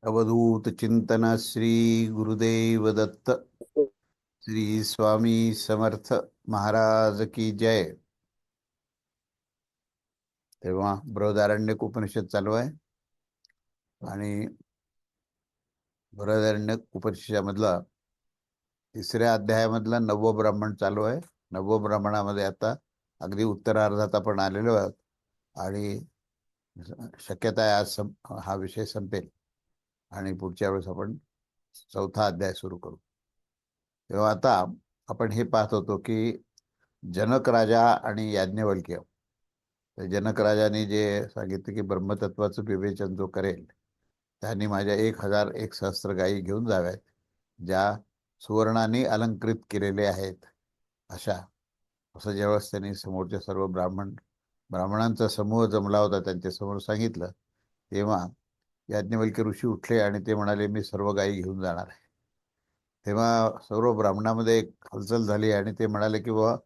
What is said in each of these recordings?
अवधूत चिंतन श्री गुरुदेव दत्त श्री स्वामी समर्थ महाराज की जय। तेव्हा बृहदारण्यक उपनिषद चालू आहे आणि बृहदारण्यक उपनिषदामधला तिसऱ्या अध्यायामधला नववं ब्राह्मण चालू आहे। नववं ब्राह्मणामध्ये आता अगदी उत्तरार्धात आपण आलेलो आहोत आणि शक्यता आहे आज हा विषय संपेल आणि पुढच्या वेळेस आपण चौथा अध्याय सुरू करू। तेव्हा आता आपण हे पाहत होतो की जनक राजा आणि याज्ञवल्क्य, तर जनक राजाने जे सांगितले की ब्रह्मतत्वाचं विवेचन जो करेल त्यांनी माझ्या 1001 सहस्त्र गायी घेऊन जाव्यात, ज्या सुवर्णाने अलंकृत केलेले आहेत अशा। असं ज्यावेळेस त्यांनी समोरच्या सर्व ब्राह्मणांचा समूह जमला होता त्यांच्या समोर सांगितलं, तेव्हा याज्ञवल्क्य ऋषी उठले आणि ते म्हणाले, मी सर्व गायी घेऊन जाणार आहे। तेव्हा सर्व ब्राह्मणामध्ये एक हालचाल झाली आणि ते म्हणाले की बाबा,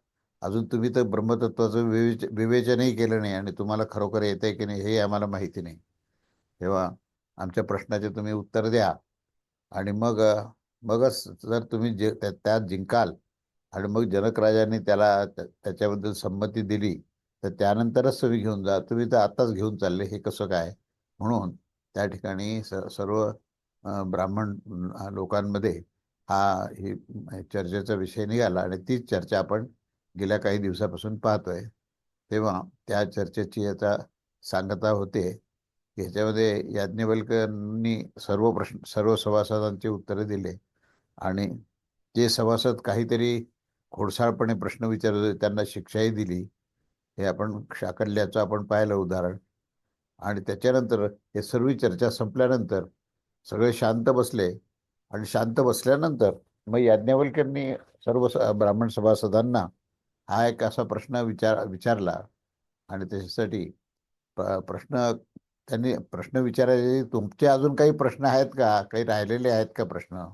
अजून तुम्ही तर ब्रह्मतत्वाचं विवेचनही केलं नाही आणि तुम्हाला खरोखर येतंय की नाही हे आम्हाला माहिती नाही। तेव्हा आमच्या प्रश्नाचे तुम्ही उत्तर द्या आणि मगच जर तुम्ही त्यात जिंकाल आणि मग जनक राजाने त्याच्याबद्दल संमती दिली तर त्यानंतरच तुम्ही घेऊन जा, तुम्ही तर आत्ताच घेऊन चालले, हे कसं काय? म्हणून त्या ठिकाणी सर्व ब्राह्मण लोकांमध्ये ही चर्चेचा विषय निघाला आणि तीच चर्चा आपण गेल्या काही दिवसापासून पाहतोय। तेव्हा त्या चर्चेची आता सांगता होते। ह्याच्यामध्ये याज्ञवल्क्यांनी सर्व सभासदांची उत्तरे दिले आणि जे सभासद काहीतरी खोडसाळपणे प्रश्न विचारत होते त्यांना शिक्षाही दिली। हे आपण शाकल्याचं आपण पाहिलं उदाहरण। आणि त्याच्यानंतर हे सर्व चर्चा संपल्यानंतर सगळे शांत बसले आणि शांत बसल्यानंतर मग याज्ञवल्क्यांनी सर्व ब्राह्मण सभासदांना हा एक असा प्रश्न विचारला आणि त्याच्यासाठी प्रश्न त्यांनी प्रश्न विचारायचे, तुमचे अजून काही प्रश्न आहेत का, काही राहिलेले आहेत का प्रश्न?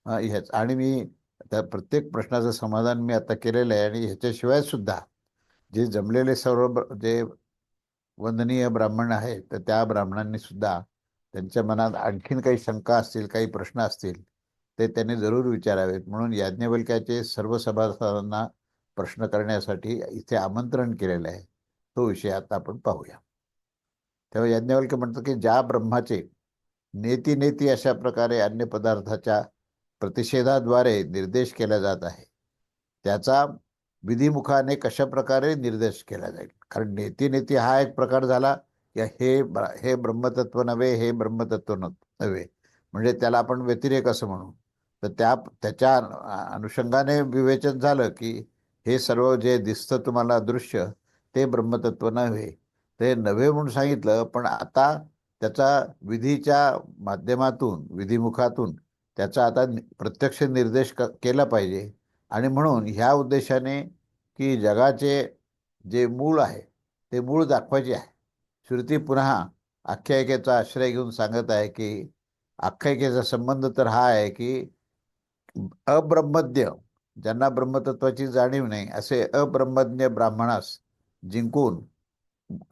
ह्याच आणि मी त्या प्रत्येक प्रश्नाचं समाधान मी आता केलेलं आहे आणि ह्याच्याशिवाय सुद्धा जे जमलेले जे वंदनीय ब्राह्मण आहेत तर त्या ब्राह्मणांनी सुद्धा त्यांच्या मनात आणखीन काही शंका असतील, काही प्रश्न असतील ते त्यांनी जरूर विचारावेत, म्हणून याज्ञवल्क्याचे सर्व सभासदांना प्रश्न करण्यासाठी इथे आमंत्रण केलेलं आहे। तो विषय आता आपण पाहूया। तेव्हा याज्ञवल्क्य म्हणतात की ज्या ब्रह्माचे नेती नेती अशा प्रकारे अन्य पदार्थाच्या प्रतिषेधाद्वारे निर्देश केला जात आहे, त्याचा विधिमुखाने कशा प्रकारे निर्देश केला जाईल? कारण नेती नेती हा एक प्रकार झाला की हे ब्रह्मतत्व नव्हे, हे ब्रह्मतत्व नव्हे, म्हणजे त्याला आपण व्यतिरेक असं म्हणू। तर त्याच्या अनुषंगाने विवेचन झालं की हे सर्व जे दिसतं तुम्हाला दृश्य ते ब्रह्मतत्व नव्हे, ते नव्हे म्हणून सांगितलं। पण आता त्याचा विधीच्या माध्यमातून, विधिमुखातून त्याचा आता प्रत्यक्ष निर्देश केला पाहिजे आणि म्हणून ह्या उद्देशाने की जगाचे जे मूळ आहे ते मूळ दाखवायचे आहे। श्रुती पुन्हा आख्यायिकेचा आश्रय घेऊन सांगत आहे की आख्यायिकेचा संबंध तर हा आहे की अब्रह्मज्ञ, ज्यांना ब्रह्मतत्वाची जाणीव नाही असे अब्रह्मज्ञ ब्राह्मणास जिंकून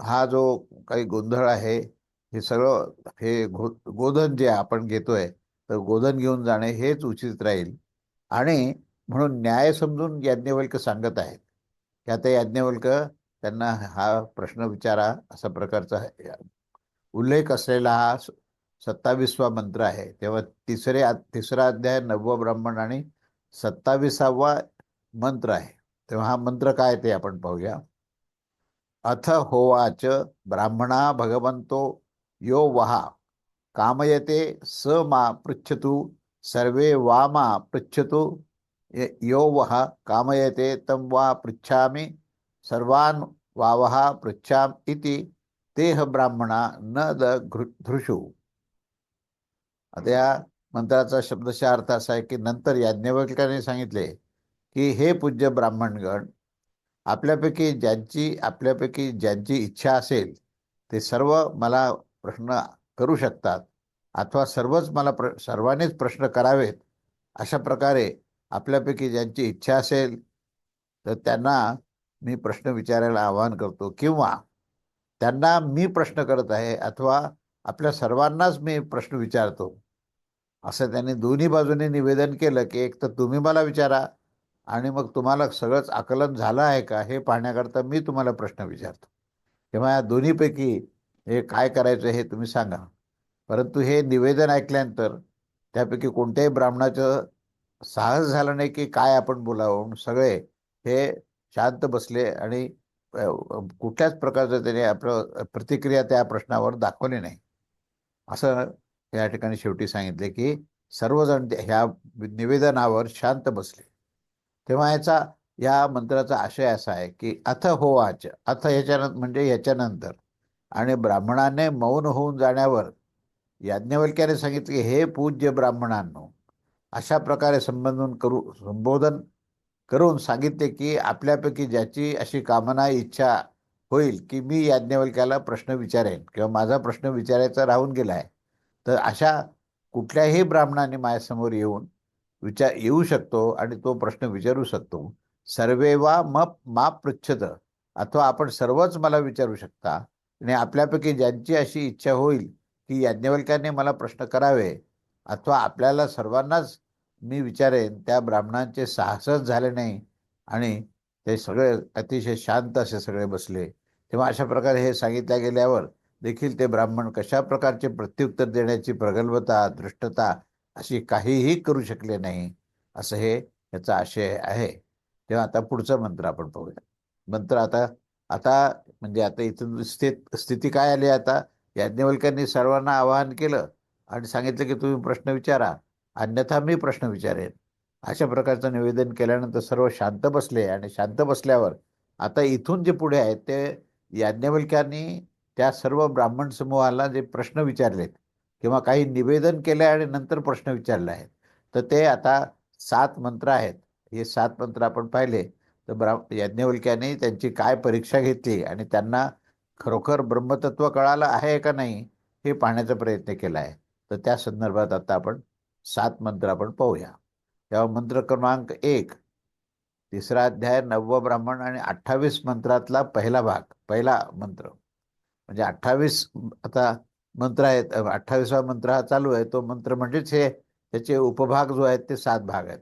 हा जो काही गोंधळ आहे, हे सगळं हे गोधन जे आपण घेतोय तर गोधन घेऊन जाणे हेच उचित राहील। आणि म्हणून न्याय समजून याज्ञवल्क्य सांगत आहेत की आता याज्ञवल्क्य त्यांना हा प्रश्न विचारा असा प्रकारचा उल्लेख असलेला हा 27वा मंत्र आहे। तेव्हा तिसरा अध्याय 9वा ब्राह्मण आणि 27वा मंत्र आहे। तेव्हा हा मंत्र काय ते आपण पाहूया। अथ होवाच ब्राह्मणा भगवंतो यो वहा कामयते स मा पृच्छतु सर्वे वा मा पृच्छतु यो वह कामयते तं वा पृच्छामि सर्वान् वावः पृच्छाम इति तेह ब्राह्मणा न धृषु। आता या मंत्राचा शब्दशः अर्थ असा आहे की नंतर याज्ञवल्क्याने सांगितले की हे पूज्य ब्राह्मणगण, आपल्यापैकी ज्यांची इच्छा असेल ते सर्व मला प्रश्न करू शकतात, अथवा सर्वांनीच प्रश्न करावेत। अशा प्रकारे आपल्यापैकी ज्यांची इच्छा असेल तर त्यांना मी प्रश्न विचारायला आवाहन करतो, किंवा त्यांना मी प्रश्न करत आहे, अथवा आपल्या सर्वांनाच मी प्रश्न विचारतो, असं त्यांनी दोन्ही बाजूने निवेदन केलं, की एक तर तुम्ही मला विचारा आणि मग तुम्हाला सगळंच आकलन झालं आहे का हे पाहण्याकरता मी तुम्हाला प्रश्न विचारतो. तेव्हा या दोन्हीपैकी हे काय करायचं हे तुम्ही सांगा. परंतु हे निवेदन ऐकल्यानंतर त्यापैकी कोणत्याही ब्राह्मणाचं साहस झालं नाही की काय आपण बोलावं, म्हणून सगळे हे शांत बसले आणि कुठल्याच प्रकारचं त्याने आपलं प्रतिक्रिया त्या प्रश्नावर दाखवली नाही. असं या ठिकाणी शेवटी सांगितले की सर्वजण ह्या निवेदनावर शांत बसले. तेव्हा या मंत्राचा आशय असा आहे की अथ होवाच, अथ ह्याच्यानंतर म्हणजे ह्याच्यानंतर, आणि ब्राह्मणाने मौन होऊन जाण्यावर याज्ञवल्क्याने सांगितले की हे पूज्य ब्राह्मणांनो, अशा प्रकारे संबोधन करून सांगितले की आपल्यापैकी ज्याची अशी कामना इच्छा होईल की मी याज्ञवल्क्याला प्रश्न विचारेन किंवा माझा प्रश्न विचारायचा राहून गेला आहे, तर अशा कुठल्याही ब्राह्मणाने माझ्यासमोर येऊ शकतो आणि तो प्रश्न विचारू शकतो. सर्वे वा मा पृच्छत, अथवा आपण सर्वच मला विचारू शकता. आणि आपल्यापैकी ज्यांची अशी इच्छा होईल की याज्ञवल्क्याने मला प्रश्न करावे अथवा आपल्याला सर्वांनाच मी विचारेन, त्या ब्राह्मणांचे साहसच झाले नाही आणि ते सगळे अतिशय शांत असे सगळे बसले. तेव्हा अशा प्रकारे हे सांगितल्या गेल्यावर देखील ते ब्राह्मण कशा प्रकारचे प्रत्युत्तर देण्याची प्रगल्भता, धृष्टता अशी काहीही करू शकले नाही, असं हे याचा आशय आहे. तेव्हा आता पुढचा मंत्र आपण पाहूया. मंत्र आता आता म्हणजे आता इथून स्थिती काय आली आता, याज्ञवल्क्यांनी सर्वांना आवाहन केलं आणि सांगितलं की तुम्ही प्रश्न विचारा, अन्यथा मी प्रश्न विचारेन. अशा प्रकारचं निवेदन केल्यानंतर सर्व शांत बसले आणि शांत बसल्यावर आता इथून जे पुढे आहेत ते याज्ञवल्क्यांनी त्या सर्व ब्राह्मण समूहाला जे प्रश्न विचारलेत किंवा काही निवेदन केले आणि नंतर प्रश्न विचारले आहेत, तर ते आता 7 मंत्र आहेत. हे 7 मंत्र आपण पाहिले तर याज्ञवल्क्याने त्यांची काय परीक्षा घेतली आणि त्यांना खरोखर ब्रह्मतत्व कळालं आहे का नाही हे पाहण्याचा प्रयत्न केला आहे. तर त्या संदर्भात आता आपण 7 मंत्र आपण पाहूया. तेव्हा मंत्र क्रमांक 1, तिसरा अध्याय, 9वं ब्राह्मण आणि 28 मंत्रातला पहिला मंत्र. म्हणजे 28 आता मंत्र आहेत. 28वा मंत्र हा चालू आहे. तो मंत्र म्हणजेच हे त्याचे उपभाग जो आहेत ते 7 भाग आहेत.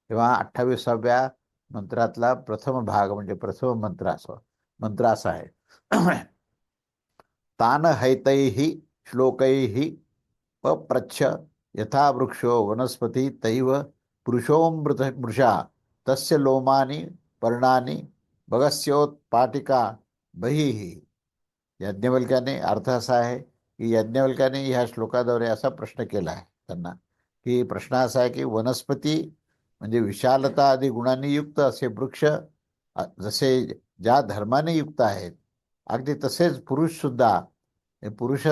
तेव्हा 28व्या मंत्रातला प्रथम भाग म्हणजे प्रथम मंत्र असा आहे. तान हैतैः श्लोकैः पप्रच्छ यथा वृक्षो वनस्पती तैव मृषा तस्य लोमानि पर्णानि भगस्योत्पाटिका बहिः. याज्ञवल्क्याने अर्थ असा आहे की याज्ञवल्क्याने ह्या श्लोकाद्वारे असा प्रश्न केला आहे त्यांना, की प्रश्न असा आहे की वनस्पती म्हणजे विशालता आदी गुणांनी युक्त असे वृक्ष जसे ज्या धर्माने युक्त आहेत, अगदी तसेच पुरुष सुद्धा, पुरुष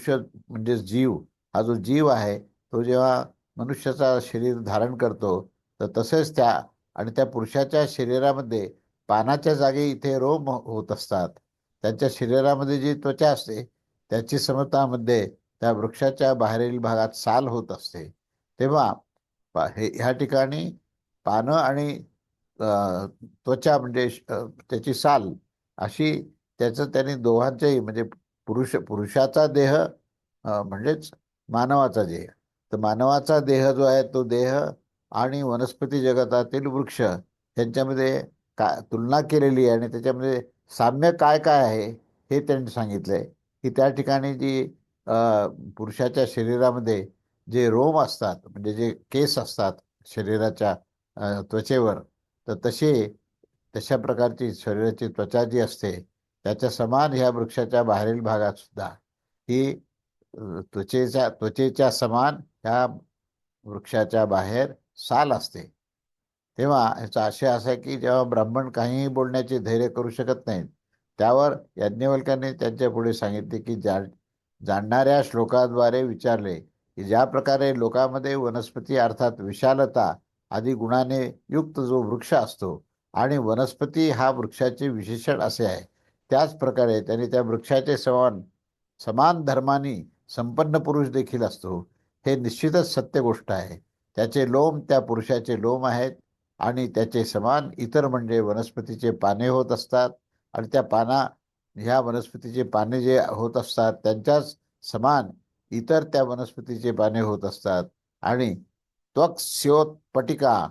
म्हणजे जीव, हा जो जीव आहे तो जेव्हा मनुष्याचा शरीर धारण करतो तर तसेच त्या पुरुषाच्या शरीरामध्ये पानाच्या जागी इथे रोम होत असतात. त्यांच्या शरीरामध्ये जी त्वचा असते त्याची समतामध्ये त्या वृक्षाच्या बाहेरील भागात साल होत असते. तेव्हा ह्या ठिकाणी पानं आणि त्वचा म्हणजे त्याची साल अशी त्याने दोघांच्याही म्हणजे पुरुषाचा देह म्हणजेच मानवाचा देह, तर मानवाचा देह जो आहे तो देह आणि वनस्पती जगतातील वृक्ष यांच्यामध्ये तुलना केलेली आहे आणि त्याच्यामध्ये साम्य काय काय आहे हे त्यांनी सांगितलंय. की त्या ठिकाणी जी पुरुषाच्या शरीरामध्ये जे रोम असतात म्हणजे जे केस असतात शरीराच्या त्वचेवर, तर तशा प्रकारची शरीराची त्वचा जी असते त्याच्या समान ह्या वृक्षाच्या बाहेरील भागात सुद्धा ही त्वचेच्या समान ह्या वृक्षाच्या बाहेर साल असते. तेव्हा ह्याचा आशय असा आहे की जेव्हा ब्राह्मण काहीही बोलण्याचे धैर्य करू शकत नाहीत, त्यावर याज्ञवल्क्याने त्यांच्या पुढे सांगितले की जाणणाऱ्या श्लोकाद्वारे विचारले की ज्या प्रकारे लोकांमध्ये वनस्पती अर्थात विशालता आदी गुणाने युक्त जो वृक्ष असतो आणि वनस्पती हा वृक्षाचे विशेषण असे आहे, त्याच प्रकारे त्यांनी त्या वृक्षाचे समान धर्मानी संपन्न पुरुष देखील असतो. हे निश्चितच सत्य गोष्ट आहे. त्याचे लोम त्या पुरुषाचे लोम आहेत आणि त्याचे समान इतर म्हणजे वनस्पतीचे पाने होत असतात आणि ह्या वनस्पतीचे पाने जे होत असतात त्यांच्याच समान इतर त्या वनस्पतीचे पाने होत असतात. आणि त्वक्स्योत्पटिका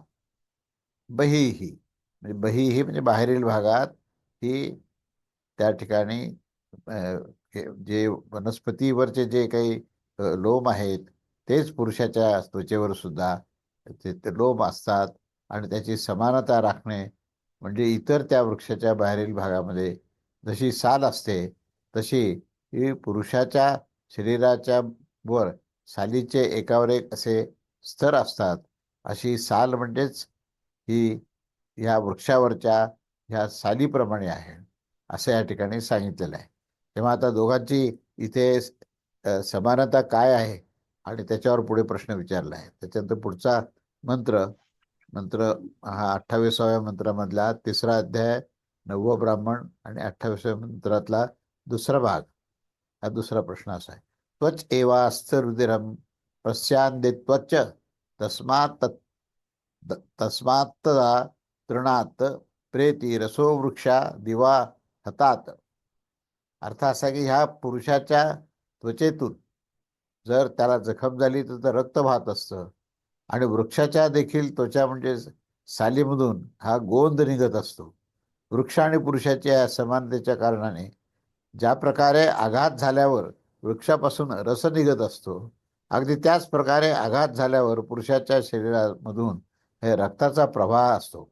बहिही, म्हणजे बहिही म्हणजे बाहेरील भागात ही त्या ठिकाणी अ, जे वनस्पतीवरचे जे काही लोम आहेत तेच पुरुषाच्या त्वचेवर सुद्धा ते लोम असतात. आणि त्याची समानता राखणे म्हणजे इतर त्या वृक्षाच्या बाहेरील भागामध्ये जशी साल असते तशी ही पुरुषाच्या शरीराच्या वर सालीचे एकावर एक असे स्तर असतात. अशी साल म्हणजेच ही ह्या वृक्षावरच्या ह्या सालीप्रमाणे आहे असं या ठिकाणी सांगितलेलं आहे. तेव्हा आता दोघांची इथे समानता काय आहे आणि त्याच्यावर पुढे प्रश्न विचारला आहे. त्याच्यानंतर पुढचा मंत्र मंत्र हा 28व्या मंत्रामधला 3रा अध्याय 9वं ब्राह्मण आणि 28व्या मंत्रातला दुसरा भाग. हा दुसरा प्रश्न असा आहे. त्वच एवास्थ रुधिरम पश्यांदे त्वच तस्मात् तस्मात् तदा तृणात प्रेती रसो वृक्षा दिवा हतात. अर्थ असा की ह्या पुरुषाच्या त्वचेतून जर त्याला जखम झाली तर रक्त वाहत असतं. आणि वृक्षाच्या देखील त्वचा म्हणजे सालीमधून हा गोंद निघत असतो. वृक्ष आणि पुरुषाच्या समानतेच्या कारणाने ज्या प्रकारे आघात झाल्यावर वृक्षापासून रस निघत असतो, अगदी त्याच प्रकारे आघात झाल्यावर पुरुषाच्या शरीरामधून हे रक्ताचा प्रवाह असतो,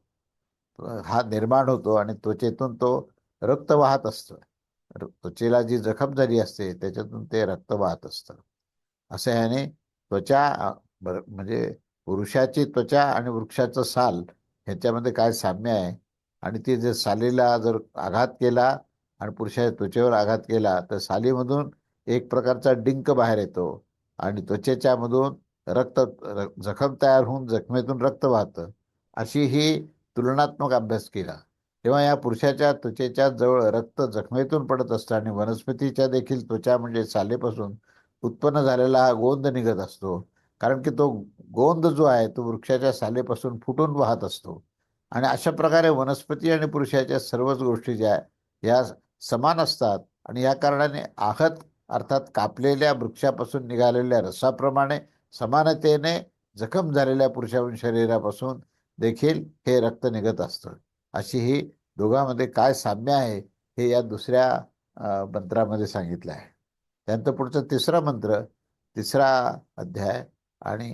हा निर्माण होतो आणि त्वचेतून तो रक्त वाहत असतं. त्वचेला जी जखम झाली असते त्याच्यातून ते रक्त वाहत असतं. असं ह्याने त्वचा म्हणजे पुरुषाची त्वचा आणि वृक्षाचं साल ह्याच्यामध्ये काय साम्य आहे. आणि ते जर सालीला जर आघात केला आणि पुरुषाच्या त्वचेवर आघात केला तर सालीमधून एक प्रकारचा डिंक बाहेर येतो आणि त्वचेच्या मधून जखम तयार होऊन जखमेतून रक्त वाहतं. अशी ही तुलनात्मक अभ्यास केला. तेव्हा या पुरुषाच्या त्वचेच्या जवळ रक्त जखमेतून पडत असतं आणि वनस्पतीच्या देखील त्वचा म्हणजे सालेपासून उत्पन्न झालेला हा गोंद निघत असतो. कारण की तो गोंद जो आहे तो वृक्षाच्या सालेपासून फुटून वाहत असतो. आणि अशा प्रकारे वनस्पती आणि पुरुषाच्या सर्वच गोष्टी ज्या या समान असतात. आणि या कारणाने आहत अर्थात कापलेल्या वृक्षापासून निघालेल्या रसाप्रमाणे समानतेने जखम झालेल्या पुरुषा शरीरापासून देखील हे रक्त निघत असतं. अशी ही दोघांमध्ये काय साम्य आहे हे या दुसऱ्या मंत्रामध्ये सांगितलं आहे. त्यानंतर पुढचा तिसरा मंत्र 3रा अध्याय आणि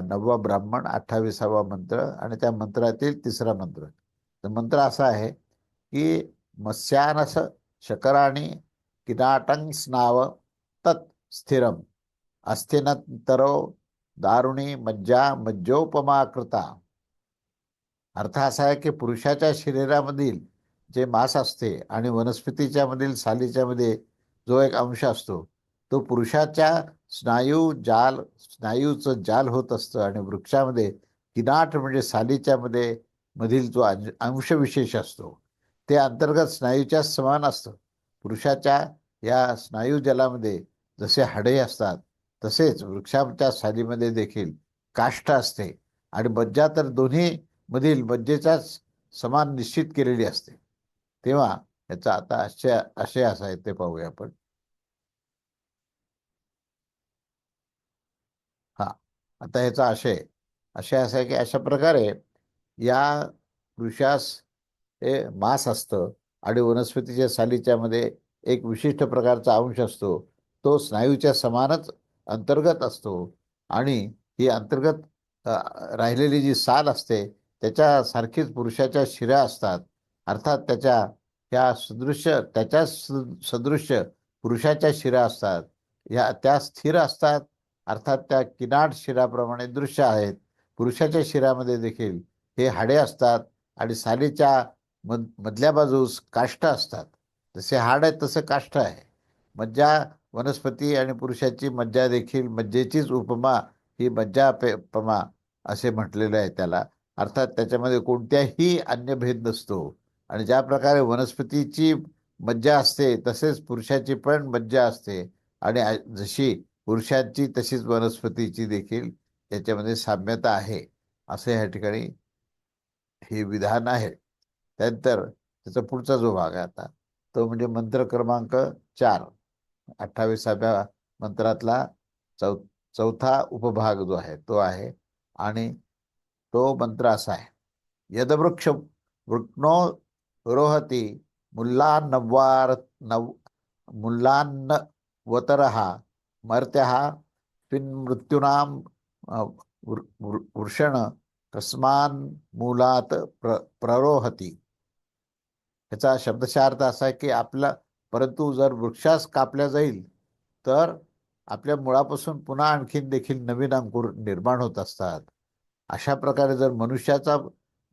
9वा ब्राह्मण 28वा मंत्र आणि त्या मंत्रातील 3रा मंत्र. तर मंत्र असा आहे की मत्स्यानस शकराणी किनाटं स्नाव तत् स्थिरम अस्थिनंतरो दारुणी मज्जा मज्जोपमा कृता. अर्थ असा आहे की पुरुषाच्या शरीरामधील जे मांस असते आणि वनस्पतीच्या मधील सालीच्या मध्ये जो एक अंश असतो तो पुरुषाच्या स्नायूचं जाल होत असतं. आणि वृक्षामध्ये किनाट म्हणजे सालीच्या मधील जो अंशविशेष असतो ते अंतर्गत स्नायूच्या समान असतं. पुरुषाच्या या स्नायू जलामध्ये जसे हाडे असतात तसेच वृक्षाच्या सालीमध्ये देखील काष्ठ असते. आणि मज्जा तर दोन्ही मधील मज्जेचाच समान निश्चित केलेली असते. तेव्हा याचा आता आशय असा आहे ते पाहूया आपण. हा, आता ह्याचा आशय आशय असा आहे की अशा प्रकारे या पुरुषास हे मांस असतं आणि वनस्पतीच्या सालीच्या मध्ये एक विशिष्ट प्रकारचा अंश असतो. तो स्नायूच्या समानच अंतर्गत असतो. आणि ही अंतर्गत राहिलेली जी साल असते त्याच्यासारखीच पुरुषाच्या शिरा असतात. अर्थात त्याच्या सदृश्य पुरुषाच्या शिरा असतात. त्या स्थिर असतात. अर्थात त्या किनाट शिराप्रमाणे दृश्य आहेत. पुरुषाच्या शिरामध्ये देखील हे हाडे असतात आणि सालीच्या मधल्या बाजूस काष्ठ असतात. जसे हाड आहे तसं काष्ठ आहे. मज्जा वनस्पती आणि पुरुषाची मज्जा देखील मज्जेचीच उपमा ही मज्जापमा असे म्हटलेलं आहे त्याला. अर्थात त्याच्यामध्ये कोणत्याही अन्य भेद नसतो. आणि ज्या प्रकारे वनस्पतीची मज्जा असते तसेच पुरुषाची पण मज्जा असते. आणि जशी पुरुषांची तशीच वनस्पतीची देखील याच्यामध्ये साम्यता आहे असं या ठिकाणी हे विधान आहे. त्यानंतर त्याचा पुढचा जो भाग आहे आता तो म्हणजे मंत्र क्रमांक 4. 28व्या मंत्रातला चौ चौथा उपभाग जो आहे तो आहे. आणि तो मंत्र असा आहे: यदवृक्ष वृक्नो रोहती मुल्लान्नवार नव मुल्लान्नवतरः मर्त्यः पिन्मृत्यूनां वृषण कस्मान्मूलात प्ररोहती. ह्याचा शब्दशः अर्थ असा आहे की आपला, परंतु जर वृक्षास कापल्या जाईल तर आपल्या मुळापासून पुन्हा आणखीन देखील नवीन अंकुर निर्माण होत असतात. अशा प्रकारे जर मनुष्याचा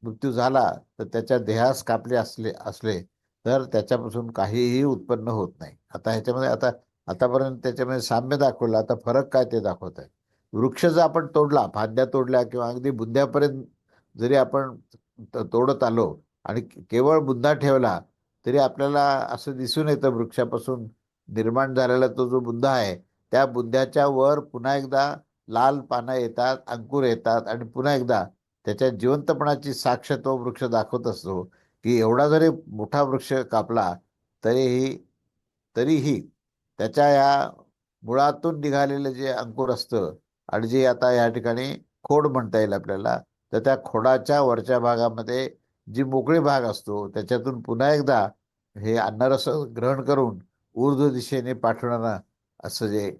मृत्यू झाला तर त्याच्या देहास कापले असले तर त्याच्यापासून काहीही उत्पन्न होत नाही. आता ह्याच्यामध्ये आतापर्यंत त्याच्यामध्ये साम्य दाखवलं, आता फरक काय ते दाखवत आहे. वृक्ष जर आपण तोडला, फांद्या तोडल्या किंवा अगदी बुंध्यापर्यंत जरी आपण तोडत आलो आणि केवळ बुंदा ठेवला तरी आपल्याला असं दिसून येतं वृक्षापासून निर्माण झालेला तो जो बुंदा आहे त्या बुंद्याच्या वर पुन्हा एकदा लाल पानं येतात, अंकुर येतात आणि पुन्हा एकदा त्याच्या जिवंतपणाची साक्ष तो वृक्ष दाखवत असतो की एवढा जरी मोठा वृक्ष कापला तरीही तरीही त्याच्या या मुळातून निघालेलं जे अंकुर असतं आणि जे आता या ठिकाणी खोड म्हणता येईल आपल्याला, तर त्या खोडाच्या वरच्या भागामध्ये जी मोकळी भाग असतो त्याच्यातून पुन्हा एकदा हे अन्नरस ग्रहण करून ऊर्ध्व दिशेने पाठवणारा असं जे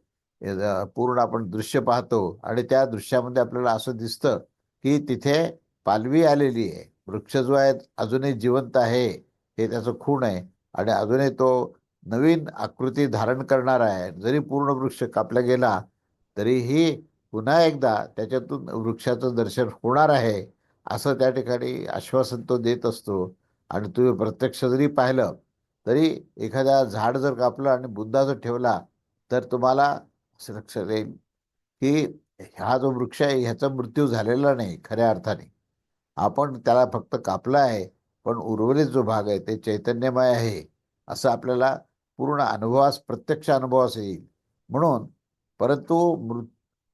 पूर्ण आपण दृश्य पाहतो. आणि त्या दृश्यामध्ये आपल्याला असं दिसतं की तिथे पालवी आलेली आहे. वृक्ष जो आहे अजूनही जिवंत आहे, हे त्याचं खूण आहे. आणि अजूनही तो नवीन आकृती धारण करणार आहे. जरी पूर्ण वृक्ष कापला गेला तरीही पुन्हा एकदा त्याच्यातून वृक्षाचं दर्शन होणार आहे, असं त्या ठिकाणी आश्वासन तो देत असतो. आणि तुम्ही प्रत्यक्ष जरी पाहिलं तरी एखाद्या झाड जर कापलं आणि बुंदा जर ठेवला तर तुम्हाला असं लक्षात येईल की हा जो वृक्ष आहे ह्याचा मृत्यू झालेला नाही खऱ्या अर्थाने. आपण त्याला फक्त कापला आहे, पण उर्वरित जो भाग आहे ते चैतन्यमय आहे असं आपल्याला पूर्ण अनुभवास, प्रत्यक्ष अनुभवास येईल. म्हणून परंतु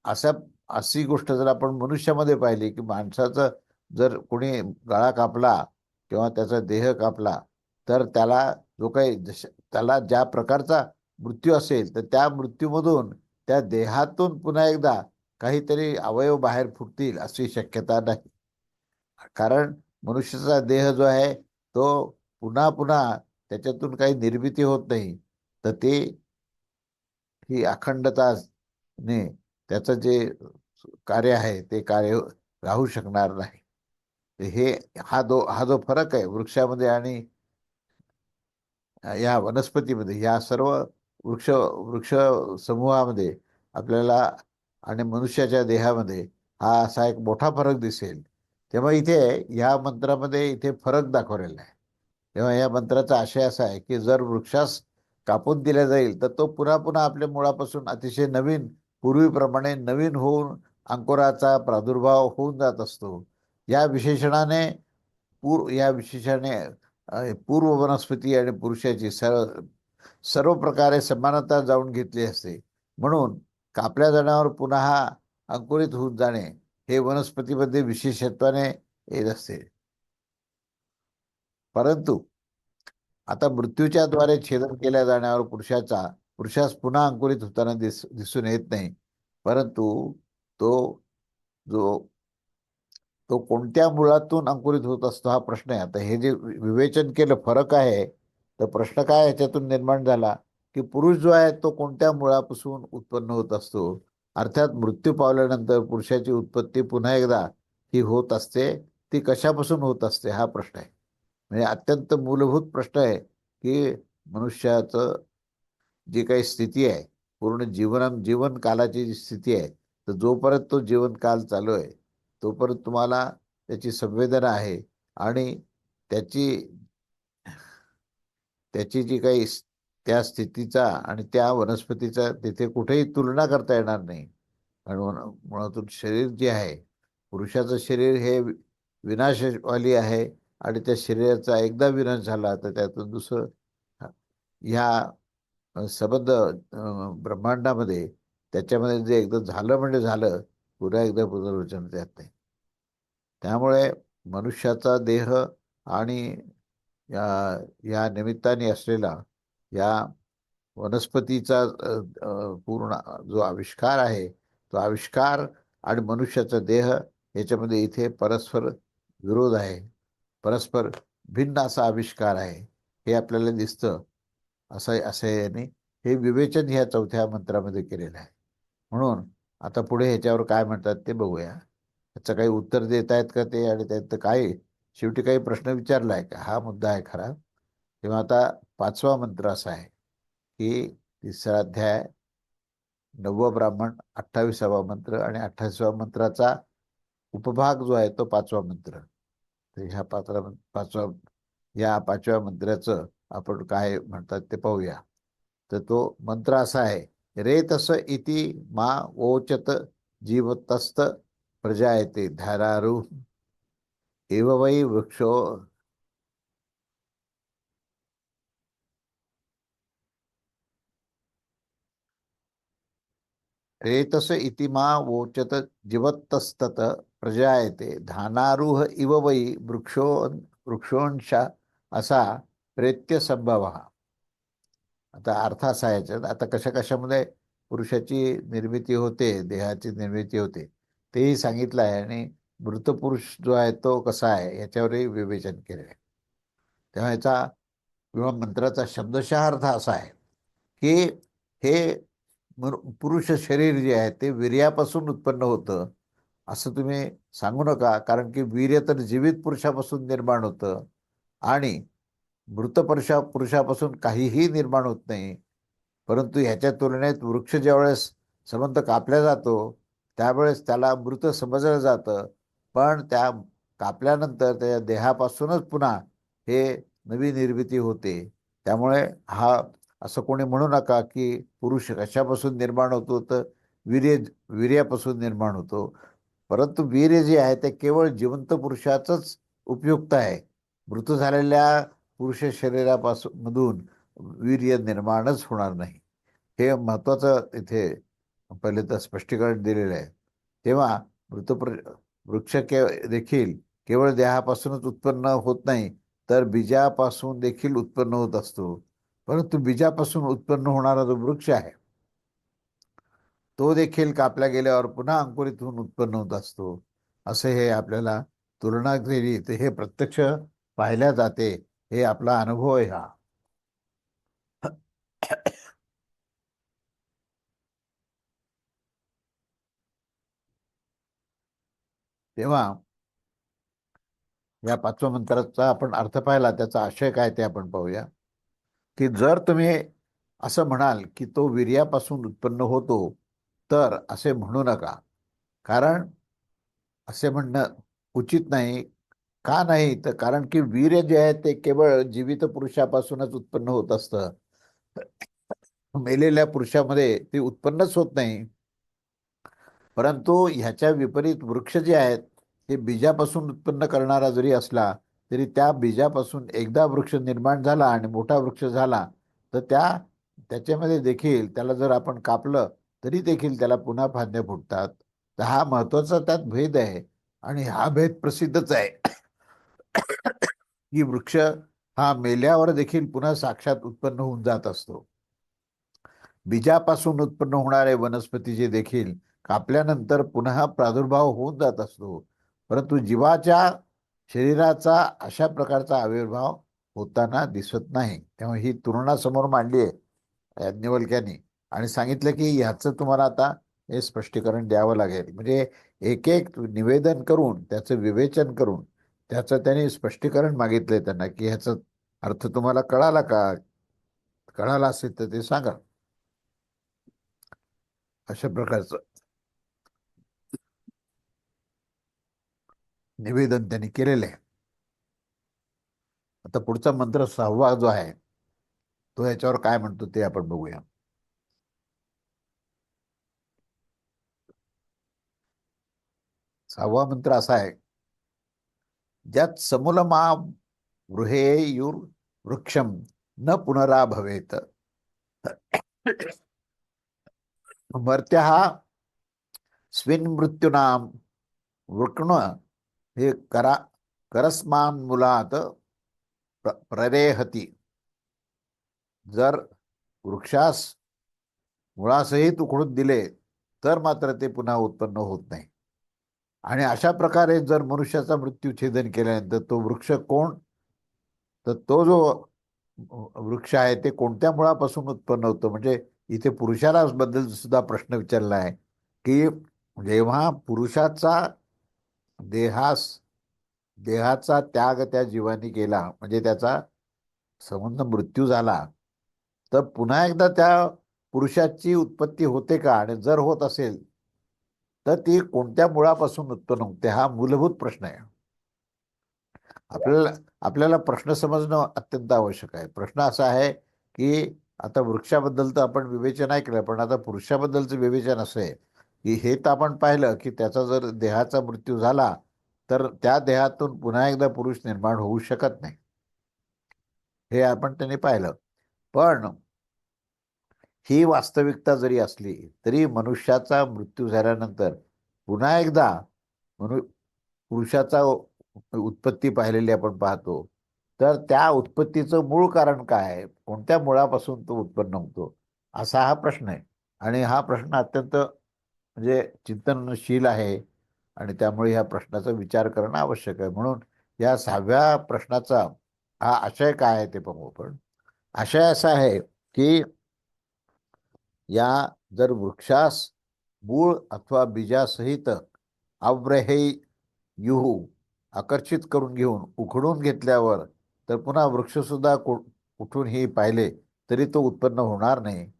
अशा अशी गोष्ट जर आपण मनुष्यामध्ये पाहिली की माणसाचं जर कोणी गळा कापला किंवा त्याचा देह कापला तर त्याला जो काही त्याला ज्या प्रकारचा मृत्यू असेल तर त्या मृत्यूमधून त्या देहातून पुन्हा एकदा काहीतरी अवयव बाहेर फुटतील अशी शक्यता नाही. कारण मनुष्याचा देह जो आहे तो पुन्हा पुन्हा त्याच्यातून काही निर्मिती होत नाही. तर ते ही अखंडताने त्याचं जे कार्य आहे ते कार्य राहू शकणार नाही. हे हा जो फरक आहे वृक्षामध्ये आणि या वनस्पतीमध्ये, या सर्व वृक्ष समूहामध्ये आपल्याला आणि मनुष्याच्या देहामध्ये हा असा एक मोठा फरक दिसेल. तेव्हा इथे या मंत्रामध्ये इथे फरक दाखवलेला आहे. तेव्हा या मंत्राचा आशय असा आहे की जर वृक्षास कापून दिला जाईल तर तो पुन्हा पुन्हा आपल्या मुळापासून अतिशय नवीन, पूर्वीप्रमाणे नवीन होऊन अंकुराचा प्रादुर्भाव होऊन जात असतो. या विशेषणाने या विशेषाने पूर्व वनस्पती आणि पुरुषाची सर्व प्रकारे समानता जाऊन घेतली असते. म्हणून कापल्या जाण्यावर पुन्हा अंकुरित होऊन जाणे हे वनस्पतीमध्ये विशेषत्वाने येत असते. परंतु आता मृत्यूच्या द्वारे छेदन केल्या जाण्यावर पुरुषास पुन्हा अंकुरित होताना दिसून येत नाही. परंतु तो जो तो कोणत्या मुळातून अंकुरित होत असतो हा प्रश्न आहे. आता हे जे विवेचन केलं फरक आहे, तर प्रश्न काय ह्याच्यातून निर्माण झाला की पुरुष जो आहे तो कोणत्या मुळापासून उत्पन्न होत असतो. अर्थात मृत्यू पावल्यानंतर पुरुषाची उत्पत्ती पुन्हा एकदा ही होत असते. ती कशापासून होत असते हा प्रश्न आहे. म्हणजे अत्यंत मूलभूत प्रश्न आहे की मनुष्याचं जी काही स्थिती आहे, पूर्ण जीवन कालाची जी स्थिती आहे, तर जोपर्यंत तो जीवनकाल चालू आहे तोपर्यंत तुम्हाला त्याची संवेदना आहे. आणि त्याची त्याची जी काही त्या स्थितीचा आणि त्या वनस्पतीचा तिथे कुठेही तुलना करता येणार नाही. कारण मुळातून शरीर जे आहे, पुरुषाचं शरीर हे विनाशवाली आहे. आणि त्या शरीराचा एकदा विनाश झाला तर त्यातून दुसरं ह्या सबंध ब्रह्मांडामध्ये त्याच्यामध्ये जे एकदा झालं म्हणजे झालं, पुन्हा एकदा पुनर्वचन त्यात नाही. त्यामुळे मनुष्याचा देह आणि या या निमित्ताने असलेला या वनस्पतीचा पूर्ण जो आविष्कार आहे, तो आविष्कार आणि मनुष्याचा देह याच्यामध्ये इथे परस्पर विरोध आहे, परस्पर भिन्न असा आविष्कार आहे, हे आपल्याला दिसतं. असं असं याने हे विवेचन ह्या चौथ्या मंत्रामध्ये केलेलं आहे. म्हणून आता पुढे ह्याच्यावर काय म्हणतात ते बघूया. त्याचं काही उत्तर देत आहेत का ते, आणि त्यात काय शेवटी काही प्रश्न विचारला आहे का, हा मुद्दा आहे खरा. तेव्हा आता पाचवा मंत्र असा आहे की तिसरा अध्याय 9वं ब्राह्मण 28वा मंत्र आणि 28व्या मंत्राचा उपभाग जो आहे तो पाचवा मंत्र. तर ह्या पाचवा या पाचव्या मंत्र्याचं आपण काय म्हणतात ते पाहूया. तर तो मंत्र असा आहे, रे तस इति मा वोचत जीवतस्त प्रजायते धारारू एव वै वृक्षो. रेतस इति मा वोचत जीवतस्तत प्रजायते धानारूह इव वै वृक्षो वृक्षोंशा असा प्रेत्य संभव. आता अर्थ असा आहे याच्यात, आता कशा कशामध्ये पुरुषाची निर्मिती होते, देहाची निर्मिती होते, तेही सांगितलं आहे. आणि मृत पुरुष जो आहे तो कसा आहे याच्यावरही विवेचन केले आहे. तेव्हा याचा किंवा मंत्राचा शब्दशः अर्थ असा आहे की हे पुरुष शरीर जे आहे ते वीर्यापासून उत्पन्न होतं असं तुम्ही सांगू नका, कारण की वीर्य तर जीवित पुरुषापासून निर्माण होतं आणि मृत पुरुषापासून काहीही निर्माण होत नाही. परंतु ह्याच्या तुलनेत वृक्ष ज्यावेळेस संबंध कापल्या जातो त्यावेळेस त्याला मृत समजलं जातं, पण त्या कापल्यानंतर त्या देहापासूनच पुन्हा हे नवी निर्मिती होते. त्यामुळे हा असं कोणी म्हणू नका की पुरुष कशापासून निर्माण होतो, तर वीर्य वीर्यापासून निर्माण होतो. परंतु वीर्य जे आहे ते केवळ जिवंत पुरुषाचंच उपयुक्त आहे. मृत झालेल्या पुरुष शरीरापासून मधून वीर्य निर्माणच होणार नाही. हे महत्वाचं इथे पहिले तर स्पष्टीकरण दिलेलं आहे. तेव्हा मृत वृक्ष देखील केवळ देहापासूनच उत्पन्न होत नाही, तर बीजापासून देखील उत्पन्न होत असतो. परंतु बीजापासून उत्पन्न होणारा जो वृक्ष आहे तो देखील कापल्या गेल्यावर पुन्हा अंकुरित होऊन उत्पन्न होत असतो. असे हे आपल्याला तुलना केली तर हे प्रत्यक्ष पाहिल्या जाते. हे आपला अनुभव आहे हा. तेव्हा या पाचव्या मंत्राचा आपण अर्थ पाहिला, त्याचा आशय काय ते आपण पाहूया. की जर तुम्ही असं म्हणाल की तो वीर्यापासून उत्पन्न होतो, तर असे म्हणू नका. कारण असे म्हणणं उचित नाही. का नाही, तर कारण की वीर्य जे आहे ते केवळ जीवित पुरुषापासूनच उत्पन्न होत असतं. मेलेल्या पुरुषामध्ये ते उत्पन्नच होत नाही. परंतु ह्याच्या विपरीत वृक्ष जे आहेत ते बीजापासून उत्पन्न करणारा जरी असला तरी त्या बीजापासून एकदा वृक्ष निर्माण झाला आणि मोठा वृक्ष झाला तर त्याच्यामध्ये देखील त्याला जर आपण कापलं तरी देखील त्याला पुन्हा फांद्या फुटतात. तर हा महत्वाचा त्यात भेद आहे. आणि हा भेद प्रसिद्धच आहे की वृक्ष हा मेल्यावर देखील पुन्हा साक्षात उत्पन्न होऊन जात असतो. बीजापासून उत्पन्न होणारे वनस्पतीचे देखील कापल्यानंतर पुन्हा प्रादुर्भाव होऊन जात असतो. परंतु जीवाच्या शरीराचा अशा प्रकारचा आविर्भाव होताना दिसत नाही. तेव्हा ही तुलना समोर मांडली आहे याज्ञवल्क्यांनी आणि सांगितलं की ह्याचं तुम्हाला आता हे स्पष्टीकरण द्यावं लागेल. म्हणजे एक एक निवेदन करून त्याचं विवेचन करून त्याचं त्यांनी स्पष्टीकरण मागितलंय त्यांना की ह्याचा अर्थ तुम्हाला कळाला का, कळाला असेल तर ते सांगा. अशा प्रकारचं निवेदन त्यांनी केलेलं आहे. आता पुढचा मंत्र 6वा जो आहे तो याच्यावर काय म्हणतो ते आपण बघूया. 6वा मंत्र असा आहे, ज्यात समूलमा वृहेयुर वृक्षम न पुनरा भवेत मर्त्य स्विन मृत्यूनाम वृक्ण हे करस्मान मुलात प्ररेहती. जर वृक्षास मुळासहित उखडून दिले तर मात्र ते पुन्हा उत्पन्न होत नाही. आणि अशा प्रकारे जर मनुष्याचा मृत्यू छेदन केल्यानंतर तो वृक्ष कोण, तर तो जो वृक्ष आहे ते कोणत्या मुळापासून उत्पन्न होतो. म्हणजे इथे पुरुषाला बद्दल सुद्धा प्रश्न विचारला आहे की जेव्हा पुरुषाचा देहास देहाचा त्याग त्या जीवानी केला, म्हणजे त्याचा संबंध मृत्यू झाला, तर पुन्हा एकदा त्या पुरुषाची उत्पत्ती होते का, आणि जर होत असेल तर ती कोणत्या मुळापासून उत्पन्न होते, हा मूलभूत प्रश्न आहे. आपल्याला आपल्याला प्रश्न समजणं अत्यंत आवश्यक आहे. प्रश्न असा आहे की आता वृक्षाबद्दल तर आपण विवेचन नाही केलं, पण आता पुरुषाबद्दलचं विवेचन असं आहे की हे तर आपण पाहिलं की त्याचा जर देहाचा मृत्यू झाला तर त्या देहातून पुन्हा एकदा पुरुष निर्माण होऊ शकत नाही, हे आपण त्यांनी पाहिलं. पण ही वास्तविकता जरी असली तरी मनुष्याचा मृत्यू झाल्यानंतर पुन्हा एकदा पुरुषाचा उत्पत्ती पाहिलेली आपण पाहतो. तर त्या उत्पत्तीचं मूळ कारण काय आहे, कोणत्या मुळापासून तो उत्पन्न होतो, असा हा प्रश्न आहे. आणि हा प्रश्न अत्यंत म्हणजे चिंतनशील आहे आणि त्यामुळे ह्या प्रश्नाचा विचार करणं आवश्यक आहे. म्हणून या 6व्या प्रश्नाचा हा आशय काय आहे ते पाहू आपण. आशय असा आहे की या जर वृक्षास मूळ अथवा बीजासहित युहू आकर्षित करून घेऊन उखडून घेतल्यावर तर पुन्हा वृक्षसुद्धा कुठूनही पाहिले तरी तो उत्पन्न होणार नाही.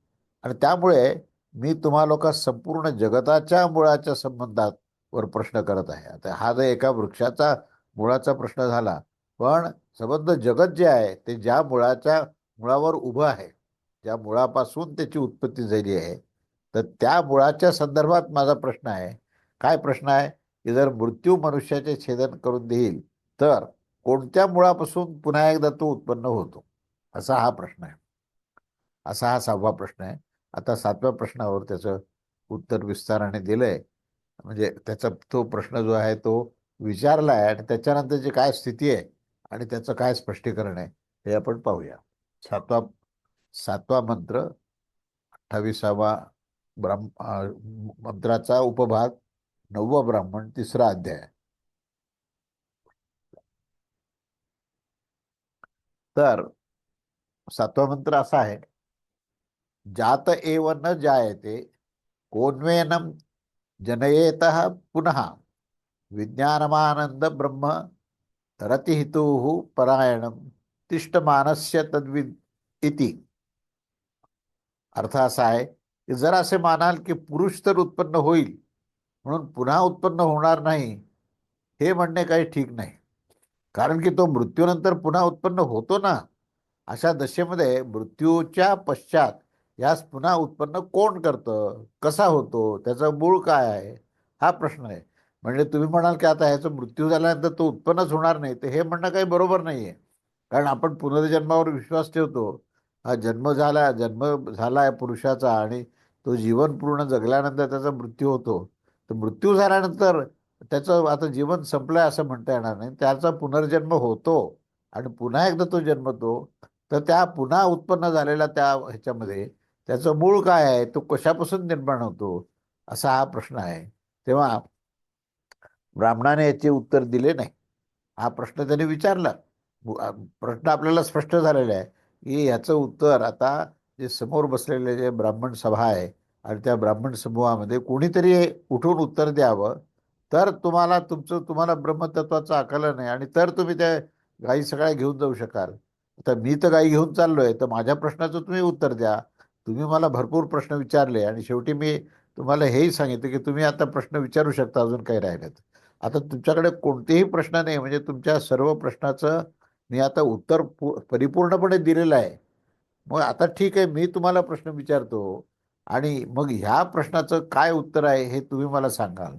आणि त्यामुळे मी तुम्हा लोकांस संपूर्ण जगताच्या मुळाच्या संबंधात वर प्रश्न करत आहे. आता हा जर एका वृक्षाचा मुळाचा प्रश्न झाला, पण संबंध जगत जे आहे ते ज्या मुळावर उभं आहे, ज्या मुळापासून त्याची उत्पत्ती झाली आहे, तर त्या मुळाच्या संदर्भात माझा प्रश्न आहे. काय प्रश्न आहे की जर मृत्यू मनुष्याचे छेदन करून देईल तर कोणत्या मुळापासून पुन्हा एकदा तो उत्पन्न होतो, असा हा प्रश्न आहे. असा हा 6वा प्रश्न आहे. आता 7व्या प्रश्नावर त्याचं उत्तर विस्ताराने दिलंय. म्हणजे त्याचा तो प्रश्न जो आहे तो विचारला आहे आणि त्याच्यानंतरची काय स्थिती आहे आणि त्याचं काय स्पष्टीकरण आहे हे आपण पाहूया. सातवा सातवा मंत्र, 28वा मंत्राचा उपभाग, 9वं ब्राह्मण, 3रा अध्याय. तर 7वा मंत्र असा आहे, जात एव न जायते कोन्वेनम जनयेत पुनः विज्ञानमानंद ब्रह्म रतिहितु परायणम तिष्ठमानस्य तद्विद इति. अर्थ असा आहे की जर असे मानाल की पुरुष तर उत्पन्न होईल म्हणून पुन्हा उत्पन्न होणार नाही, हे म्हणणे काही ठीक नाही. कारण की तो मृत्यूनंतर पुन्हा उत्पन्न होतो ना. अशा दशेमध्ये मृत्यूच्या पश्चात यास पुन्हा उत्पन्न कोण करतं, कसा होतो, त्याचं मूळ काय आहे, हा प्रश्न आहे. म्हणजे तुम्ही म्हणाल की आता ह्याचा मृत्यू झाल्यानंतर तो उत्पन्नच होणार नाही, तर हे म्हणणं काही बरोबर नाही आहे. कारण आपण पुनर्जन्मावर विश्वास ठेवतो. हा जन्म झाला आहे पुरुषाचा आणि तो जीवन पूर्ण जगल्यानंतर त्याचा मृत्यू होतो. तर मृत्यू झाल्यानंतर त्याचं आता जीवन संपलंय असं म्हणता येणार नाही, त्याचा पुनर्जन्म होतो आणि पुन्हा एकदा तो जन्मतो. तर त्या पुन्हा उत्पन्न झालेल्या त्या ह्याच्यामध्ये त्याचं मूळ काय आहे, तो कशापासून निर्माण होतो, असा हा प्रश्न आहे. तेव्हा ब्राह्मणाने याचे उत्तर दिले नाही. हा प्रश्न त्याने विचारला. प्रश्न आपल्याला स्पष्ट झालेला आहे की ह्याचं उत्तर आता जे समोर बसलेले जे ब्राह्मण सभा आहे आणि त्या ब्राह्मण समूहामध्ये कोणीतरी उठून उत्तर द्यावं, तर तुम्हाला ब्रह्मतत्वाचं आकलन आहे आणि तर तुम्ही त्या गायी सगळ्या घेऊन जाऊ शकाल. आता मी तर गायी घेऊन चाललोय, तर माझ्या प्रश्नाचं तुम्ही उत्तर द्या. तुम्ही मला भरपूर प्रश्न विचारले आणि शेवटी मी तुम्हाला हेही सांगितलं की तुम्ही आता प्रश्न विचारू शकता, अजून काही राहिलेत. आता तुमच्याकडे कोणतेही प्रश्न नाही, म्हणजे तुमच्या सर्व प्रश्नाचं मी आता उत्तर परिपूर्णपणे दिलेलं आहे. मग आता ठीक आहे, मी तुम्हाला प्रश्न विचारतो आणि मग ह्या प्रश्नाचं काय उत्तर आहे हे तुम्ही मला सांगाल,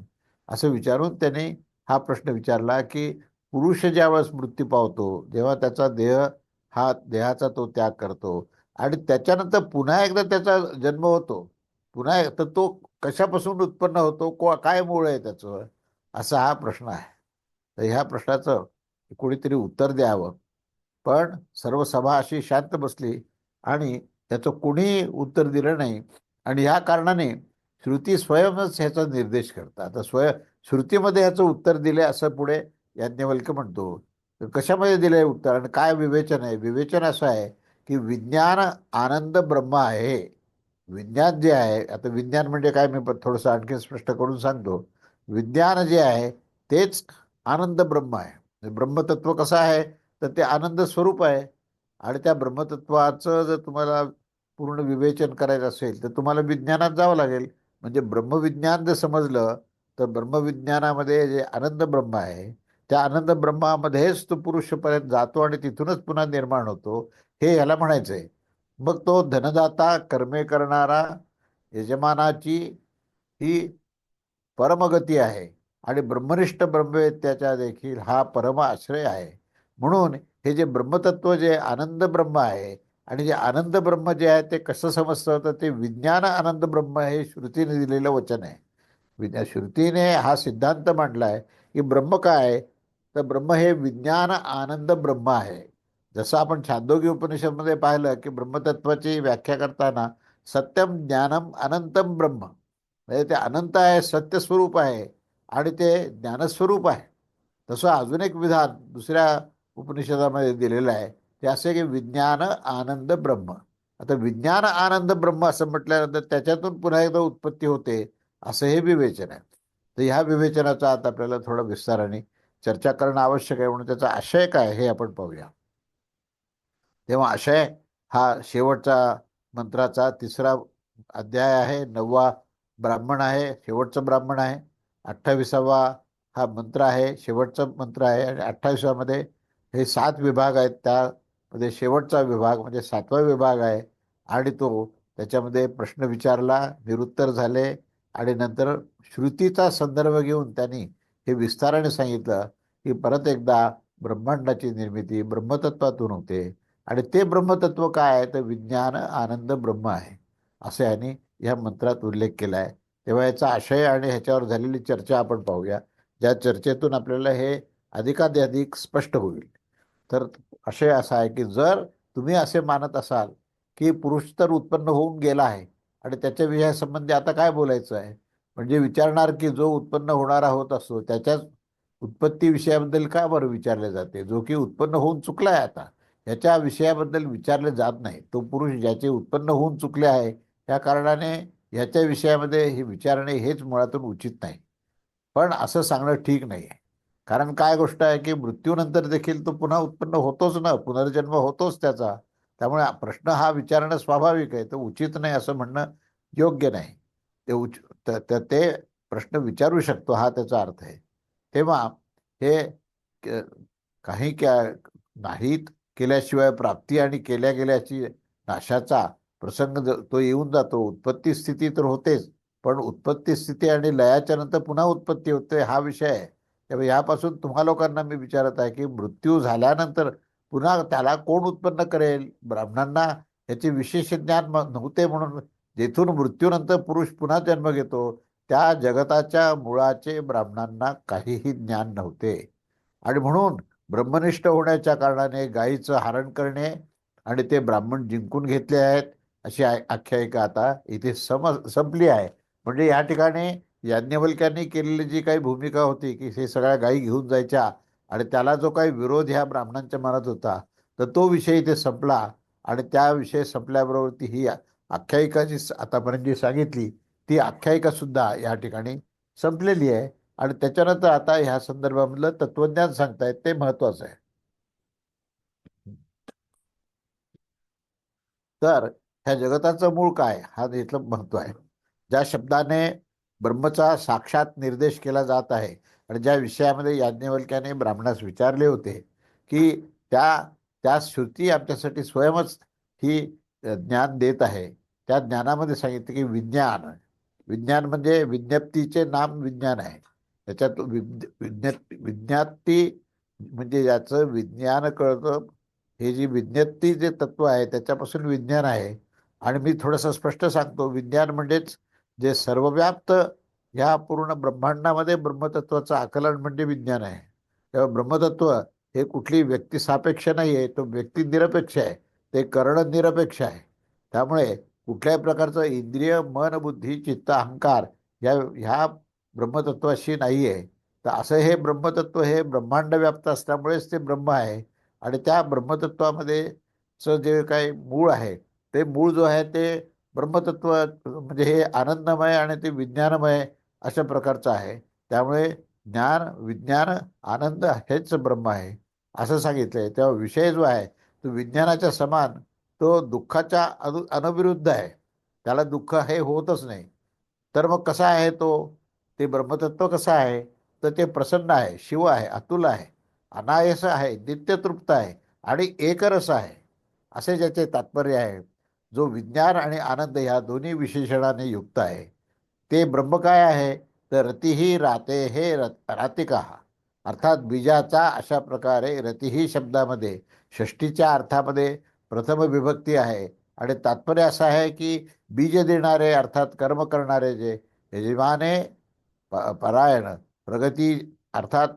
असं विचारून त्याने हा प्रश्न विचारला की पुरुष ज्यावेळेस मृत्यू पावतो, जेव्हा त्याचा देहाचा तो त्याग करतो आणि त्याच्यानंतर पुन्हा एकदा त्याचा जन्म होतो, पुन्हा तर तो कशापासून उत्पन्न होतो, काय मूळ आहे त्याचं, असा हा प्रश्न आहे. तर ह्या प्रश्नाचं कोणीतरी उत्तर द्यावं. पण सर्व सभा अशी शांत बसली आणि त्याचं कोणी उत्तर दिलं नाही. आणि ह्या कारणाने श्रुती स्वयंच ह्याचा निर्देश करतात. आता श्रुतीमध्ये ह्याचं उत्तर दिले असं पुढे याज्ञवल्क्य म्हणतो. तर कशामध्ये दिलंय उत्तर आणि काय विवेचन आहे? विवेचन असं आहे की विज्ञान आनंद ब्रह्म आहे. विज्ञान जे आहे, आता विज्ञान म्हणजे काय, मी थोडंसं आणखी स्पष्ट करून सांगतो. विज्ञान जे आहे तेच आनंद ब्रह्म आहे. ब्रह्मतत्व कसं आहे, तर ते आनंद स्वरूप आहे. आणि त्या ब्रह्मतत्वाचं जर तुम्हाला पूर्ण विवेचन करायचं असेल तर तुम्हाला विज्ञानात जावं लागेल. म्हणजे ब्रह्मविज्ञान जर समजलं तर ब्रह्मविज्ञानामध्ये जे आनंद ब्रह्म आहे त्या आनंद ब्रह्मामध्येच तो पुरुषपर्यंत जातो आणि तिथूनच पुन्हा निर्माण होतो, हे याला म्हणायचंय. मग तो धनदाता कर्मे करणारा यजमानाची ही परमगती आहे आणि ब्रह्मनिष्ठ ब्रह्मवेत्याचा देखील हा परम आश्रय आहे. म्हणून हे जे ब्रह्मतत्व जे आनंद ब्रह्म आहे आणि जे आनंद ब्रह्म जे आहे ते कसं समजतं, तर ते विज्ञान आनंद ब्रह्म हे श्रुतीने दिलेलं वचन आहे. श्रुतीने हा सिद्धांत मांडलाय की ब्रह्म काय आहे, तर ब्रह्म हे विज्ञान आनंद ब्रह्म आहे. जसं आपण छांदोग्य उपनिषदमध्ये पाहिलं की ब्रह्मतत्वाची व्याख्या करताना सत्यम ज्ञानम अनंतम ब्रह्म, म्हणजे ते अनंत आहे, सत्य स्वरूप आहे आणि ते ज्ञानस्वरूप आहे. तसं अजून एक विधान दुसऱ्या उपनिषदामध्ये दिलेलं आहे, ते असे की विज्ञान आनंद ब्रह्म. आता विज्ञान आनंद ब्रह्म असं म्हटल्यानंतर त्याच्यातून पुन्हा एकदा उत्पत्ती होते, असं हे विवेचन आहे. तर ह्या विवेचनाचा आता आपल्याला थोडा विस्ताराने चर्चा करणं आवश्यक आहे. म्हणून त्याचा आशय काय हे आपण पाहूया. तेव्हा आशय हा शेवटचा मंत्राचा 3रा अध्याय आहे, 9वा ब्राह्मण आहे, शेवटचं ब्राह्मण आहे. 28वा हा मंत्र आहे, शेवटचा मंत्र आहे. आणि 28व्यामध्ये हे 7 विभाग आहेत, त्यामध्ये शेवटचा विभाग म्हणजे 7वा विभाग आहे. आणि तो त्याच्यामध्ये प्रश्न विचारला, निरुत्तर झाले आणि नंतर श्रुतीचा संदर्भ घेऊन त्यांनी हे विस्ताराने सांगितलं की परत एकदा ब्रह्मांडाची निर्मिती ब्रह्मतत्वातून होते आणि ते ब्रह्मतत्व काय आहे, तर विज्ञान आनंद ब्रह्म आहे, असं यांनी या मंत्रात उल्लेख केला आहे. तेव्हा याचा आशय आणि ह्याच्यावर झालेली चर्चा आपण पाहूया, ज्या चर्चेतून आपल्याला हे अधिकाधिक स्पष्ट होईल. तर आशय असा आहे की जर तुम्ही असे मानत असाल की पुरुष तर उत्पन्न होऊन गेला आहे आणि त्याच्या विषयासंबंधी आता काय बोलायचं आहे, म्हणजे विचारणार की जो उत्पन्न होणारा होत असतो त्याच्याच उत्पत्ती विषयाबद्दल का बरं विचारले जाते, जो की उत्पन्न होऊन चुकला आहे आता ह्याच्या विषयाबद्दल विचारले जात नाही. तो पुरुष ज्याचे उत्पन्न होऊन चुकले आहे त्या कारणाने ह्याच्या विषयामध्ये हे विचारणे हेच मुळातून उचित नाही. पण असं सांगणं ठीक नाही आहे. कारण काय गोष्ट आहे की मृत्यूनंतर देखील तो पुन्हा उत्पन्न होतोच ना, पुनर्जन्म होतोच त्याचा. त्यामुळे प्रश्न हा विचारणं स्वाभाविक आहे, तो उचित नाही असं म्हणणं योग्य नाही. ते ते प्रश्न विचारू शकतो हा त्याचा अर्थ आहे. तेव्हा हे क- काही नाहीत केल्याशिवाय प्राप्ती आणि केल्या गेल्याची नाशाचा प्रसंग तो येऊन जातो. उत्पत्ती स्थिती तर होतेच, पण उत्पत्ती स्थिती आणि लयाच्या नंतर पुन्हा उत्पत्ती होते हा विषय आहे. त्यामुळे यापासून तुम्हा लोकांना मी विचारत आहे की मृत्यू झाल्यानंतर पुन्हा त्याला कोण उत्पन्न करेल? ब्राह्मणांना याचे विशेष ज्ञान नव्हते, म्हणून जेथून मृत्यूनंतर पुरुष पुन्हा जन्म घेतो त्या जगताच्या मुळाचे ब्राह्मणांना काहीही ज्ञान नव्हते. आणि म्हणून ब्रह्मनिष्ठ होण्याच्या कारणाने गायीचं हरण करणे आणि ते ब्राह्मण जिंकून घेतले आहेत अशी आख्यायिका आता इथे संपली आहे. म्हणजे या ठिकाणी याज्ञवल्क्यांनी केलेली जी काही भूमिका होती की हे सगळ्या गायी घेऊन जायच्या आणि त्याला जो काही विरोध ह्या ब्राह्मणांच्या मनात होता, तर तो विषय इथे संपला. आणि त्या विषय संपल्याबरोबर ती ही आख्यायिका जी आतापर्यंत जी सांगितली ती आख्यायिका सुद्धा या ठिकाणी संपलेली आहे. आणि त्याच्यानंतर आता ह्या संदर्भामधलं तत्वज्ञान सांगतायत ते महत्वाचं आहे. तर ह्या जगताचं मूळ काय हा इथलं महत्व आहे. ज्या शब्दाने ब्रह्मचा साक्षात निर्देश केला जात आहे आणि ज्या विषयामध्ये याज्ञवल्क्याने ब्राह्मणास विचारले होते की त्या त्या श्रुती आमच्यासाठी स्वयंच ही ज्ञान देत आहे, त्या ज्ञानामध्ये सांगितलं की विज्ञान, विज्ञान म्हणजे विज्ञप्तीचे नाम विज्ञान आहे. त्याच्यात विज्ञाप्ती म्हणजे याचं विज्ञान कळतं. हे जी विज्ञप्ती जे तत्व आहे त्याच्यापासून विज्ञान आहे. आणि मी थोडंसं स्पष्ट सांगतो, विज्ञान म्हणजेच जे सर्वव्याप्त ह्या पूर्ण ब्रह्मांडामध्ये ब्रह्मतत्वाचं आकलन म्हणजे विज्ञान आहे. तेव्हा ब्रह्मतत्व हे कुठली व्यक्ती सापेक्ष नाही आहे, तो व्यक्ती निरपेक्ष आहे, ते कर्ण निरपेक्ष आहे. त्यामुळे कुठल्याही प्रकारचं इंद्रिय, मन, बुद्धी, चित्त, अहंकार ह्या ब्रह्मतत्वाशी नाही आहे. तर असं हे ब्रह्मतत्व हे ब्रह्मांड व्याप्त असल्यामुळेच ते ब्रह्म आहे. आणि त्या ब्रह्मतत्वामध्ये जे काही मूळ आहे, ते मूळ जो आहे ते ब्रह्मतत्व म्हणजे हे आनंदमय आणि ते विज्ञानमय अशा प्रकारचं आहे. त्यामुळे ज्ञान, विज्ञान, आनंद हेच ब्रह्म आहे असं सांगितलंय. तेव्हा विषय जो आहे तो विज्ञानाच्या समान, तो दुःखाच्या अनविरुद्ध आहे. त्याला दुःख हे होतच नाही. तर मग कसा आहे तो? ते ब्रह्मतत्व कसं आहे? तर ते प्रसन्न आहे, शिव आहे, अतुल आहे, अनायस आहे, नित्यतृप्त आहे आणि एकरस आहे, असे ज्याचे तात्पर्य आहे. जो विज्ञान आणि आनंद ह्या दोन्ही विशेषणाने युक्त आहे. ते ब्रह्म काय आहे? तर रतिही राते हे रातिका, अर्थात बीजाचा अशा प्रकारे रतिही शब्दामध्ये षष्टीच्या अर्थामध्ये प्रथम विभक्ती आहे. आणि तात्पर्य असं आहे की बीज देणारे अर्थात कर्म करणारे जे यजमाने परायण, प्रगती अर्थात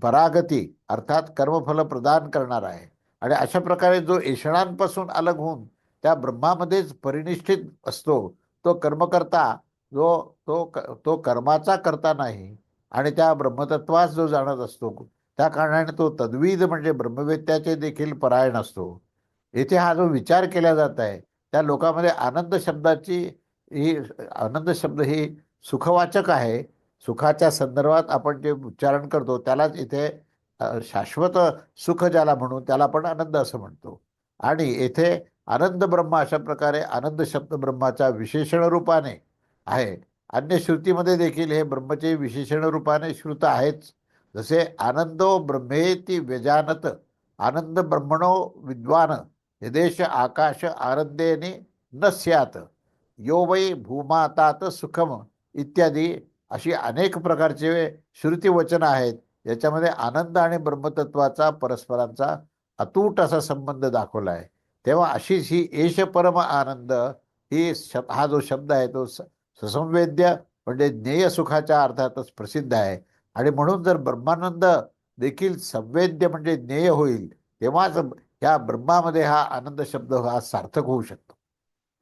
परागती अर्थात कर्मफल प्रदान करणार आहे. आणि अशा प्रकारे जो ऐषणांपासून अलग होऊन त्या ब्रह्मामध्येच परिनिष्ठित असतो, तो कर्मकर्ता, तो कर्माचा करता नाही आणि त्या ब्रह्मतत्वास जो जाणत असतो, त्या कारणाने तो तद्विद म्हणजे ब्रह्मवेत्याचे देखील परायण असतो. येथे हा जो विचार केला जात आहे, त्या लोकांमध्ये ही आनंद शब्द ही सुखवाचक आहे. सुखाच्या संदर्भात आपण जे उच्चारण करतो त्यालाच इथे शाश्वत सुख ज्याला म्हणू त्याला आपण आनंद असं म्हणतो. आणि येथे आनंद ब्रह्म अशा प्रकारे आनंद शब्द ब्रह्माच्या विशेषण रूपाने आहे. अन्य श्रुतीमध्ये देखील हे ब्रह्मचे विशेषण रूपाने श्रुत आहेच. जसे आनंदो ब्रह्मेती व्यजानत, आनंद ब्रह्मणो विद्वान, यदेश आकाश आनंदेने न स्यात, यो वै भूमातात सुखम इत्यादी अशी अनेक प्रकारचे श्रुतिवचनं आहेत. याच्यामध्ये आनंद आणि ब्रह्मतत्वाचा परस्परांचा अतूट असा संबंध दाखवला आहे. तेव्हा अशीच ही एश परम आनंद हा जो शब्द आहे तो ससंवेद्य म्हणजे ज्ञेय सुखाच्या अर्थातच प्रसिद्ध आहे. आणि म्हणून जर ब्रह्मानंद देखील संवेद्य म्हणजे ज्ञेय होईल, तेव्हाच ह्या ब्रह्मामध्ये हा आनंद शब्द हा सार्थक होऊ शकतो.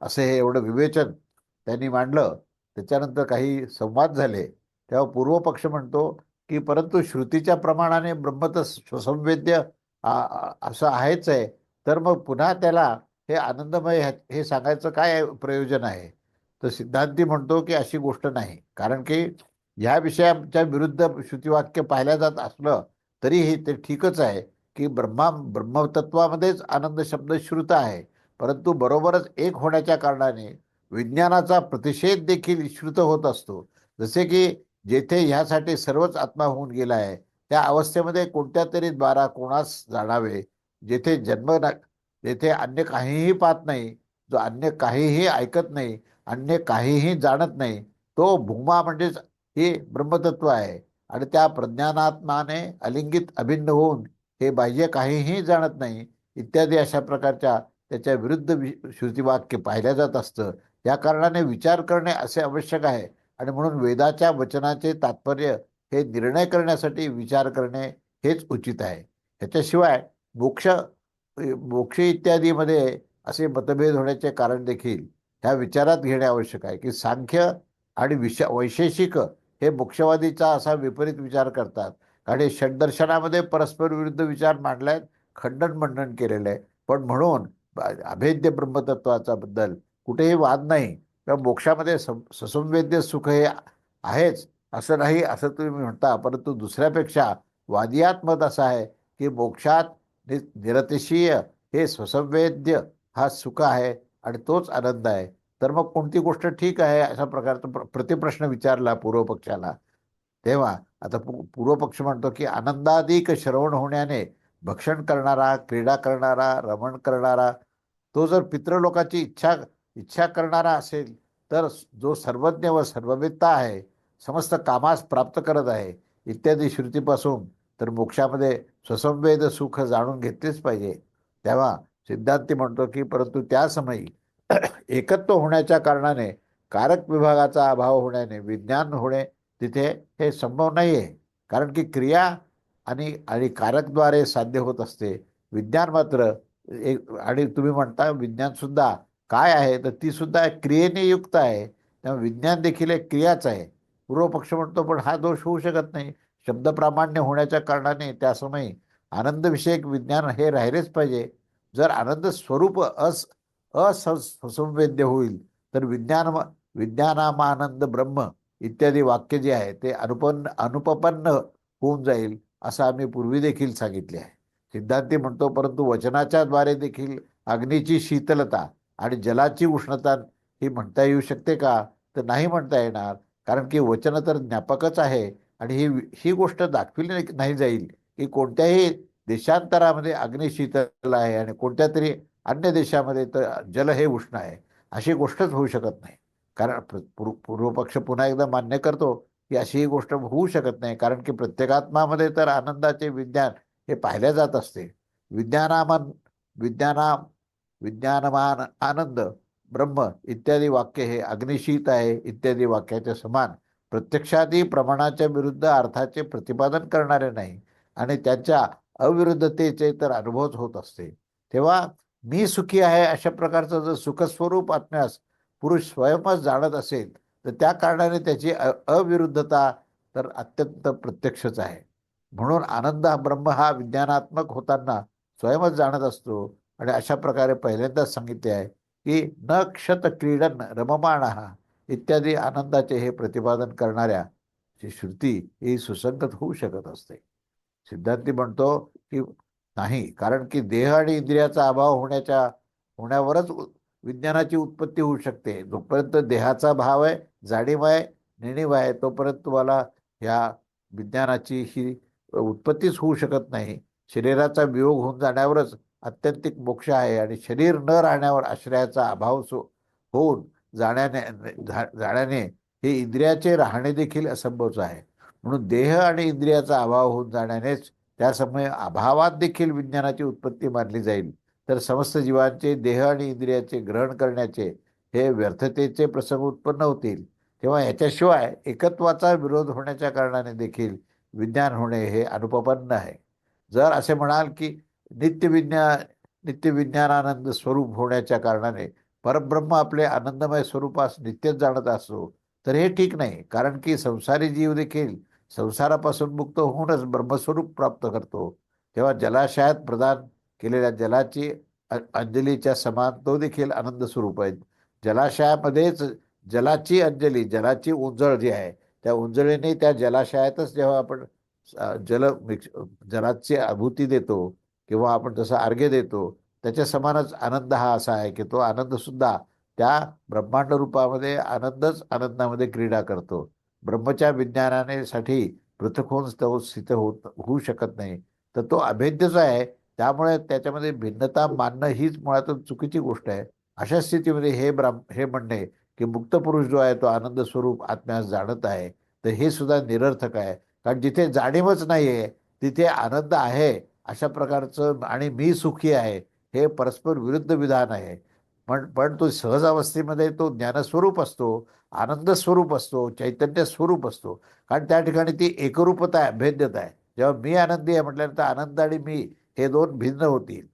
असे हे एवढं विवेचन त्यांनी मांडलं. त्याच्यानंतर काही संवाद झाले. तेव्हा पूर्वपक्ष म्हणतो की परंतु श्रुतीच्या प्रमाणाने ब्रह्म तर स्वसंवेद्य असं आहेच आहे. तर मग पुन्हा त्याला हे आनंदमय हे सांगायचं काय प्रयोजन आहे? तर सिद्धांती म्हणतो की अशी गोष्ट नाही. कारण की ह्या विषयाच्या विरुद्ध श्रुतिवाक्य पाहिल्या जात असलं तरीही ते ठीकच आहे की ब्रह्मतत्वामध्येच आनंद शब्द श्रुत आहे. परंतु बरोबरच एक होण्याच्या कारणाने विज्ञानाचा प्रतिषेध देखील श्रुत होत असतो. जसे की जेथे ह्यासाठी सर्वच आत्मा होऊन गेला आहे, त्या अवस्थेमध्ये कोणत्या तरी द्वारा कोणास जाणावे, जेथे जेथे अन्य काहीही पाहत नाही, जो अन्य काहीही ऐकत नाही, अन्य काहीही जाणत नाही, तो भूमा म्हणजेच हे ब्रह्मतत्व आहे. आणि त्या प्रज्ञानात्माने अलिंगित अभिन्न होऊन हे बाह्य काहीही जाणत नाही इत्यादी अशा प्रकारच्या त्याच्या विरुद्ध श्रुतिवाक्य पाहिल्या जात असतं. या कारणाने विचार करणे असे आवश्यक आहे. आणि म्हणून वेदाच्या वचनाचे तात्पर्य हे निर्णय करण्यासाठी विचार करणे हेच उचित आहे. ह्याच्याशिवाय मोक्ष मोक्ष इत्यादीमध्ये असे मतभेद होण्याचे कारण देखील ह्या विचारात घेणे आवश्यक आहे की सांख्य आणि वैशेषिक हे मोक्षवादीचा असा विपरीत विचार करतात. कारण हे षड्दर्शनामध्ये परस्पर विरुद्ध विचार मांडलाय, खंडन मंडन केलेलं आहे. पण म्हणून अभेद्य ब्रह्मतत्वाचा बद्दल कुठेही वाद नाही. किंवा मोक्षामध्ये ससंवेद्य सुख हे आहेच असं नाही असं तुम्ही म्हणता. परंतु दुसऱ्यापेक्षा वादियात मत असं आहे की मोक्षात निरतिशय हे स्वसंवेद्य हा सुख आहे आणि तोच आनंद आहे. तर मग कोणती गोष्ट ठीक आहे अशा प्रकारचा प्रतिप्रश्न विचारला पूर्वपक्षाला. तेव्हा आता पूर्वपक्ष म्हणतो की आनंदाधिक श्रवण होण्याने भक्षण करणारा, क्रीडा करणारा, रमण करणारा, तो जर पितृलोकाची इच्छा इच्छा करणारा असेल तर जो सर्वज्ञ व सर्ववेत्ता आहे, समस्त कामास प्राप्त करत आहे इत्यादी श्रुतीपासून तर मोक्षामध्ये स्वसंवेद सुख जाणून घेतलेच पाहिजे. तेव्हा सिद्धांती म्हणतो की परंतु त्या समयी एकत्व होण्याच्या कारणाने कारक विभागाचा अभाव होण्याने विज्ञान होणे तिथे हे संभव नाही आहे. कारण की क्रिया आणि आणि कारकद्वारे साध्य होत असते. विज्ञान मात्र एक, आणि तुम्ही म्हणता विज्ञान सुद्धा काय आहे तर ती सुद्धा क्रियेने युक्त आहे. त्यामुळे विज्ञान देखील एक क्रियाच आहे. पूर्व पक्ष म्हणतो पण हा दोष होऊ शकत नाही. शब्द प्रामाण्य होण्याच्या कारणाने त्या समयी आनंदविषयक विज्ञान हे राहिलेच पाहिजे. जर आनंद स्वरूप असंवेद्य होईल तर विज्ञानामानंद ब्रह्म इत्यादी वाक्य जे आहे ते अनुपपन्न होऊन जाईल, असं आम्ही पूर्वी देखील सांगितले आहे. सिद्धांती म्हणतो परंतु वचनाच्या द्वारे देखील अग्नीची शीतलता आणि जलाची उष्णता ही म्हणता येऊ शकते का, तर नाही म्हणता येणार. कारण की वचन तर ज्ञापकच आहे. आणि ही गोष्ट दाखविली नाही जाईल की कोणत्याही देशांतरामध्ये अग्नी शीतल आहे आणि कोणत्या तरी अन्य देशामध्ये तर जल हे उष्ण आहे, अशी गोष्टच होऊ शकत नाही. कारण पूर्व पक्ष पुन्हा एकदा मान्य करतो की अशी ही गोष्ट होऊ शकत नाही. कारण की प्रत्येकात्मामध्ये तर आनंदाचे विज्ञान हे पाहिल्या जात असते. विज्ञानामान विज्ञाना विज्ञानमान आनंद ब्रह्म इत्यादी वाक्य हे अग्निशीत आहे इत्यादी वाक्याच्या समान प्रत्यक्षादी प्रमाणाच्या विरुद्ध अर्थाचे प्रतिपादन करणारे नाही आणि त्यांच्या अविरुद्धतेचे तर अनुभवच होत असते. तेव्हा मी सुखी आहे अशा प्रकारचं जर सुखस्वरूप आत्म्यास पुरुष स्वयंच जाणत असेल तर त्या कारणाने त्याची अविरुद्धता तर अत्यंत प्रत्यक्षच आहे. म्हणून आनंद हा ब्रह्म हा विज्ञानात्मक होताना स्वयंच जाणत असतो. आणि अशा प्रकारे पहिल्यांदाच सांगितले आहे की न क्षत क्रीडन रममाण इत्यादी आनंदाचे हे प्रतिपादन करणाऱ्या जी श्रुती ही सुसंगत होऊ शकत असते. सिद्धांती म्हणतो की नाही, कारण की देह आणि इंद्रियाचा अभाव होण्यावरच विज्ञानाची उत्पत्ती होऊ शकते. जोपर्यंत देहाचा भाव आहे, जाणीव आहे, नेणीव आहे, तोपर्यंत तुम्हाला ह्या विज्ञानाची ही उत्पत्तीच होऊ शकत नाही. शरीराचा वियोग होऊन जाण्यावरच आत्यंतिक मोक्ष आहे आणि शरीर न राहण्यावर आश्रयाचा अभाव होऊन जाण्याने हे इंद्रियाचे राहणे देखील असंभवच आहे. म्हणून देह आणि इंद्रियाचा अभाव होऊन जाण्यानेच त्या समय अभावात देखील विज्ञानाची उत्पत्ती मानली जाईल. तर समस्त जीवांचे देह आणि इंद्रियाचे ग्रहण करण्याचे हे व्यर्थतेचे प्रसंग उत्पन्न होतील. तेव्हा याच्याशिवाय एकत्वाचा विरोध होण्याच्या कारणाने देखील विज्ञान होणे हे अनुपपन्न आहे. जर असे म्हणाल की नित्य विज्ञानानंद स्वरूप होण्याच्या कारणाने परब्रह्म आपले आनंदमय स्वरूपास नित्यच जाणत असो तर हे ठीक नाही. कारण की संसारी जीव देखील संसारापासून मुक्त होऊनच ब्रह्मस्वरूप प्राप्त करतो. तेव्हा जलाशयात प्रदान केलेल्या जलाची अंजलीच्या समान तो देखील आनंद स्वरूप आहे. जलाशयामध्येच जलाची अंजली, जलाची उंजळ जी आहे त्या उंजळीने त्या जलाशयातच जेव्हा आपण जलाची आहुती देतो किंवा आपण जसं अर्घ्य देतो त्याच्या समानच आनंद हा असा आहे की तो आनंद सुद्धा त्या ब्रह्मांड रूपामध्ये आनंदामध्ये क्रीडा करतो. ब्रह्मच्या विज्ञानाने साठी पृथक होऊन तो स्थित होऊ शकत नाही. तर तो अभेद्यच आहे. त्यामुळे त्याच्यामध्ये भिन्नता मानणं हीच मुळातून चुकीची गोष्ट आहे. अशा स्थितीमध्ये हे म्हणणे की मुक्त पुरुष जो आहे तो आनंद स्वरूप आत्म्यास जाणत आहे तर हे सुद्धा निरर्थक आहे. कारण जिथे जाणीवच नाही आहे तिथे आनंद आहे अशा प्रकारचं आणि मी सुखी आहे हे परस्पर विरुद्ध विधान आहे. पण तो सहज अवस्थेमध्ये तो ज्ञानस्वरूप असतो, आनंद स्वरूप असतो, चैतन्य स्वरूप असतो. कारण त्या ठिकाणी ती एकरूपता आहे, अभेद्यता आहे. जेव्हा मी आनंदी आहे म्हटल्यानंतर आनंद आणि मी हे दोन भिन्न होतील.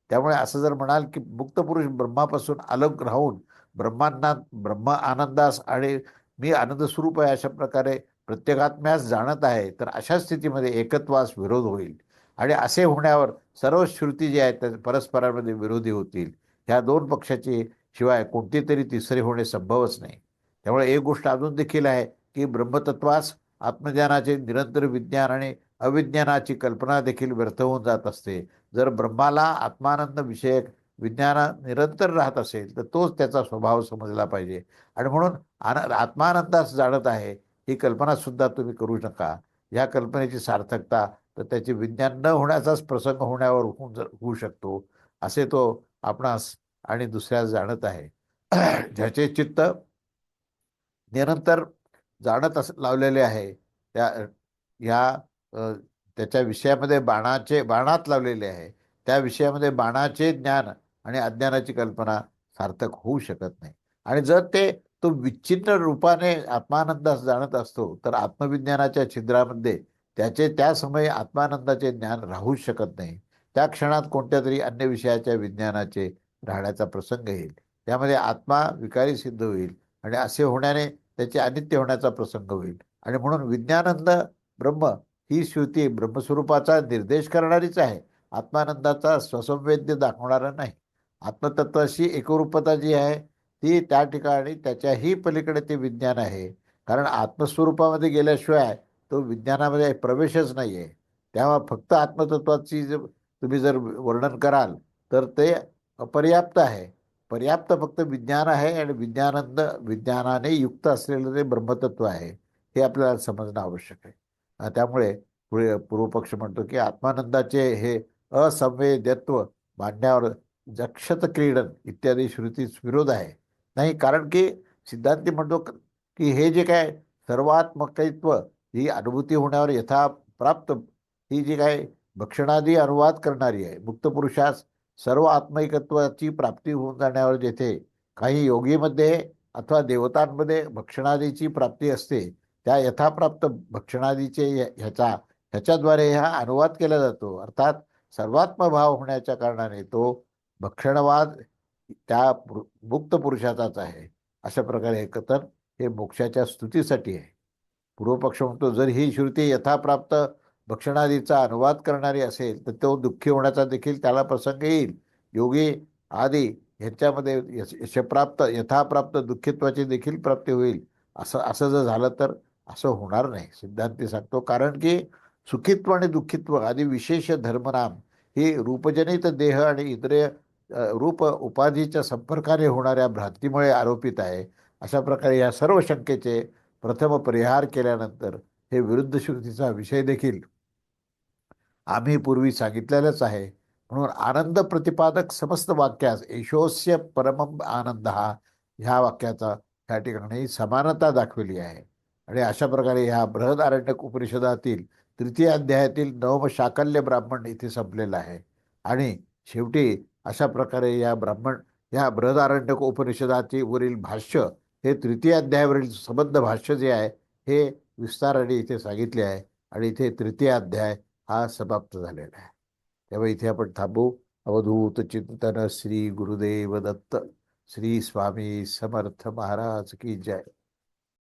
त्यामुळे असं जर म्हणाल की मुक्त पुरुष ब्रह्मापासून अलग राहून ब्रह्म आनंदास आणि मी आनंद स्वरूप आहे अशा प्रकारे प्रत्येकात्म्यास जाणत आहे तर अशा स्थितीमध्ये एकत्वास विरोध होईल. आणि असे होण्यावर सर्व श्रुती जी आहेत त्या परस्परांमध्ये विरोधी होतील. ह्या दोन पक्षाची शिवाय कोणती तरी तिसरे होणे संभवच नाही. त्यामुळे एक गोष्ट अजून देखील आहे की ब्रह्मतत्वास आत्मज्ञानाचे निरंतर विज्ञान आणि अविज्ञानाची कल्पना देखील व्यर्थ होऊन जात असते. जर ब्रह्माला आत्मानंद विषयक विज्ञान निरंतर राहत असेल तर तोच त्याचा स्वभाव समजला पाहिजे. आणि म्हणून आत्मानंदास जाणत आहे ही कल्पना सुद्धा तुम्ही करू नका. ह्या कल्पनेची सार्थकता तर त्याचे विज्ञान न होण्याचाच प्रसंग होण्यावर होऊ शकतो असे तो आपणास आणि दुसऱ्यास जाणत आहे. ज्याचे चित्त निरंतर लावलेले आहे त्या ह्या त्याच्या विषयामध्ये बाणात लावलेले आहे त्या विषयामध्ये बाणाचे ज्ञान आणि अज्ञानाची कल्पना सार्थक होऊ शकत नाही. आणि जर तो विच्छिन्न रूपाने आत्मानंदास जाणत असतो तर आत्मविज्ञानाच्या छिद्रामध्ये त्या समयी आत्मानंदाचे ज्ञान राहूच शकत नाही. त्या क्षणात कोणत्या तरी अन्य विषयाच्या विज्ञानाचे राहण्याचा प्रसंग येईल. त्यामध्ये आत्मा विकारी सिद्ध होईल आणि असे होण्याने त्याचे अनित्य होण्याचा प्रसंग होईल. आणि म्हणून विज्ञानंद ब्रह्म ही श्रुती ब्रह्मस्वरूपाचा निर्देश करणारीच आहे, आत्मानंदाचा स्वसंवेद्य दाखवणारा नाही. आत्मतत्वाशी एकरूपता जी आहे ती त्या ठिकाणी त्याच्याही पलीकडे ते विज्ञान आहे. कारण आत्मस्वरूपामध्ये गेल्याशिवाय तो विज्ञानामध्ये प्रवेशच नाही आहे. तेव्हा फक्त आत्मतत्वाची तुम्ही जर वर्णन कराल तर ते अपर्याप्त आहे. पर्याप्त फक्त विज्ञान आहे आणि विज्ञानाने युक्त असलेलं ते ब्रह्मतत्व आहे, हे आपल्याला समजणं आवश्यक आहे. त्यामुळे पुढे पूर्वपक्ष म्हणतो की आत्मानंदाचे हे असंवेद्यत्व मांडण्यावर जक्षत क्रीडन इत्यादी श्रुतीस विरोध आहे. नाही, कारण की सिद्धांती म्हणतो की हे जे काय सर्वात्मकत्व ही अनुभूती होण्यावर यथाप्राप्त ही जी काय भक्षणादी अनुवाद करणारी आहे, मुक्त पुरुषास सर्व आत्मैकत्वाची प्राप्ती होऊन जाण्यावर जेथे काही योगीमध्ये अथवा देवतांमध्ये भक्षणादीची प्राप्ती असते, त्या यथाप्राप्त भक्षणादीचे ह्याच्याद्वारे हा अनुवाद केला जातो. अर्थात सर्वात्मभाव होण्याच्या कारणाने तो भक्षणवाद त्या मुक्त पुरुषाचाच आहे. अशा प्रकारे हे कथन हे मोक्षाच्या स्तुतीसाठी आहे. पूर्वपक्ष म्हणतो जर ही श्रुती यथाप्राप्त भक्षणादीचा अनुवाद करणारी असेल तर तो दुःखी होण्याचा देखील त्याला प्रसंग येईल. योगी आदी ह्याच्यामध्ये यशप्राप्त यथाप्राप्त दुःखित्वाची देखील प्राप्ती होईल. असं असं जर झालं तर असं होणार नाही, सिद्धांती सांगतो. कारण की सुखित्व आणि दुःखित्व आदी विशेष धर्मनाम ही रूपजनित देह आणि इंद्रिय रूप उपाधीच्या संपर्काने होणाऱ्या भ्रांतीमुळे आरोपित आहे. अशा प्रकारे या सर्व शंकेचे प्रथम परिहार केल्यानंतर हे विरुद्ध श्रुतीचा विषय देखील आम्ही पूर्वी सांगितलेलंच आहे. म्हणून आनंद प्रतिपादक समस्त वाक्यास एशोस्य परमम आनंद हा ह्या वाक्याचा त्या ठिकाणी समानता दाखवली आहे. आणि अशा प्रकारे ह्या बृहदारण्यक उपनिषदातील तृतीय अध्यायातील नवम शाकल्य ब्राह्मण इथे संपलेला आहे. आणि शेवटी अशा प्रकारे ह्या बृहदारण्यक उपनिषदाची वरील भाष्य हे तृतीय अध्यायावरील संबंध भाष्य जे आहे हे विस्ताराने इथे सांगितले आहे. आणि इथे तृतीय अध्याय हा समाप्त झालेला आहे. त्यामुळे इथे आपण थांबू. अवधूत चिंतन श्री गुरुदेव दत्त. श्री स्वामी समर्थ महाराज की जय.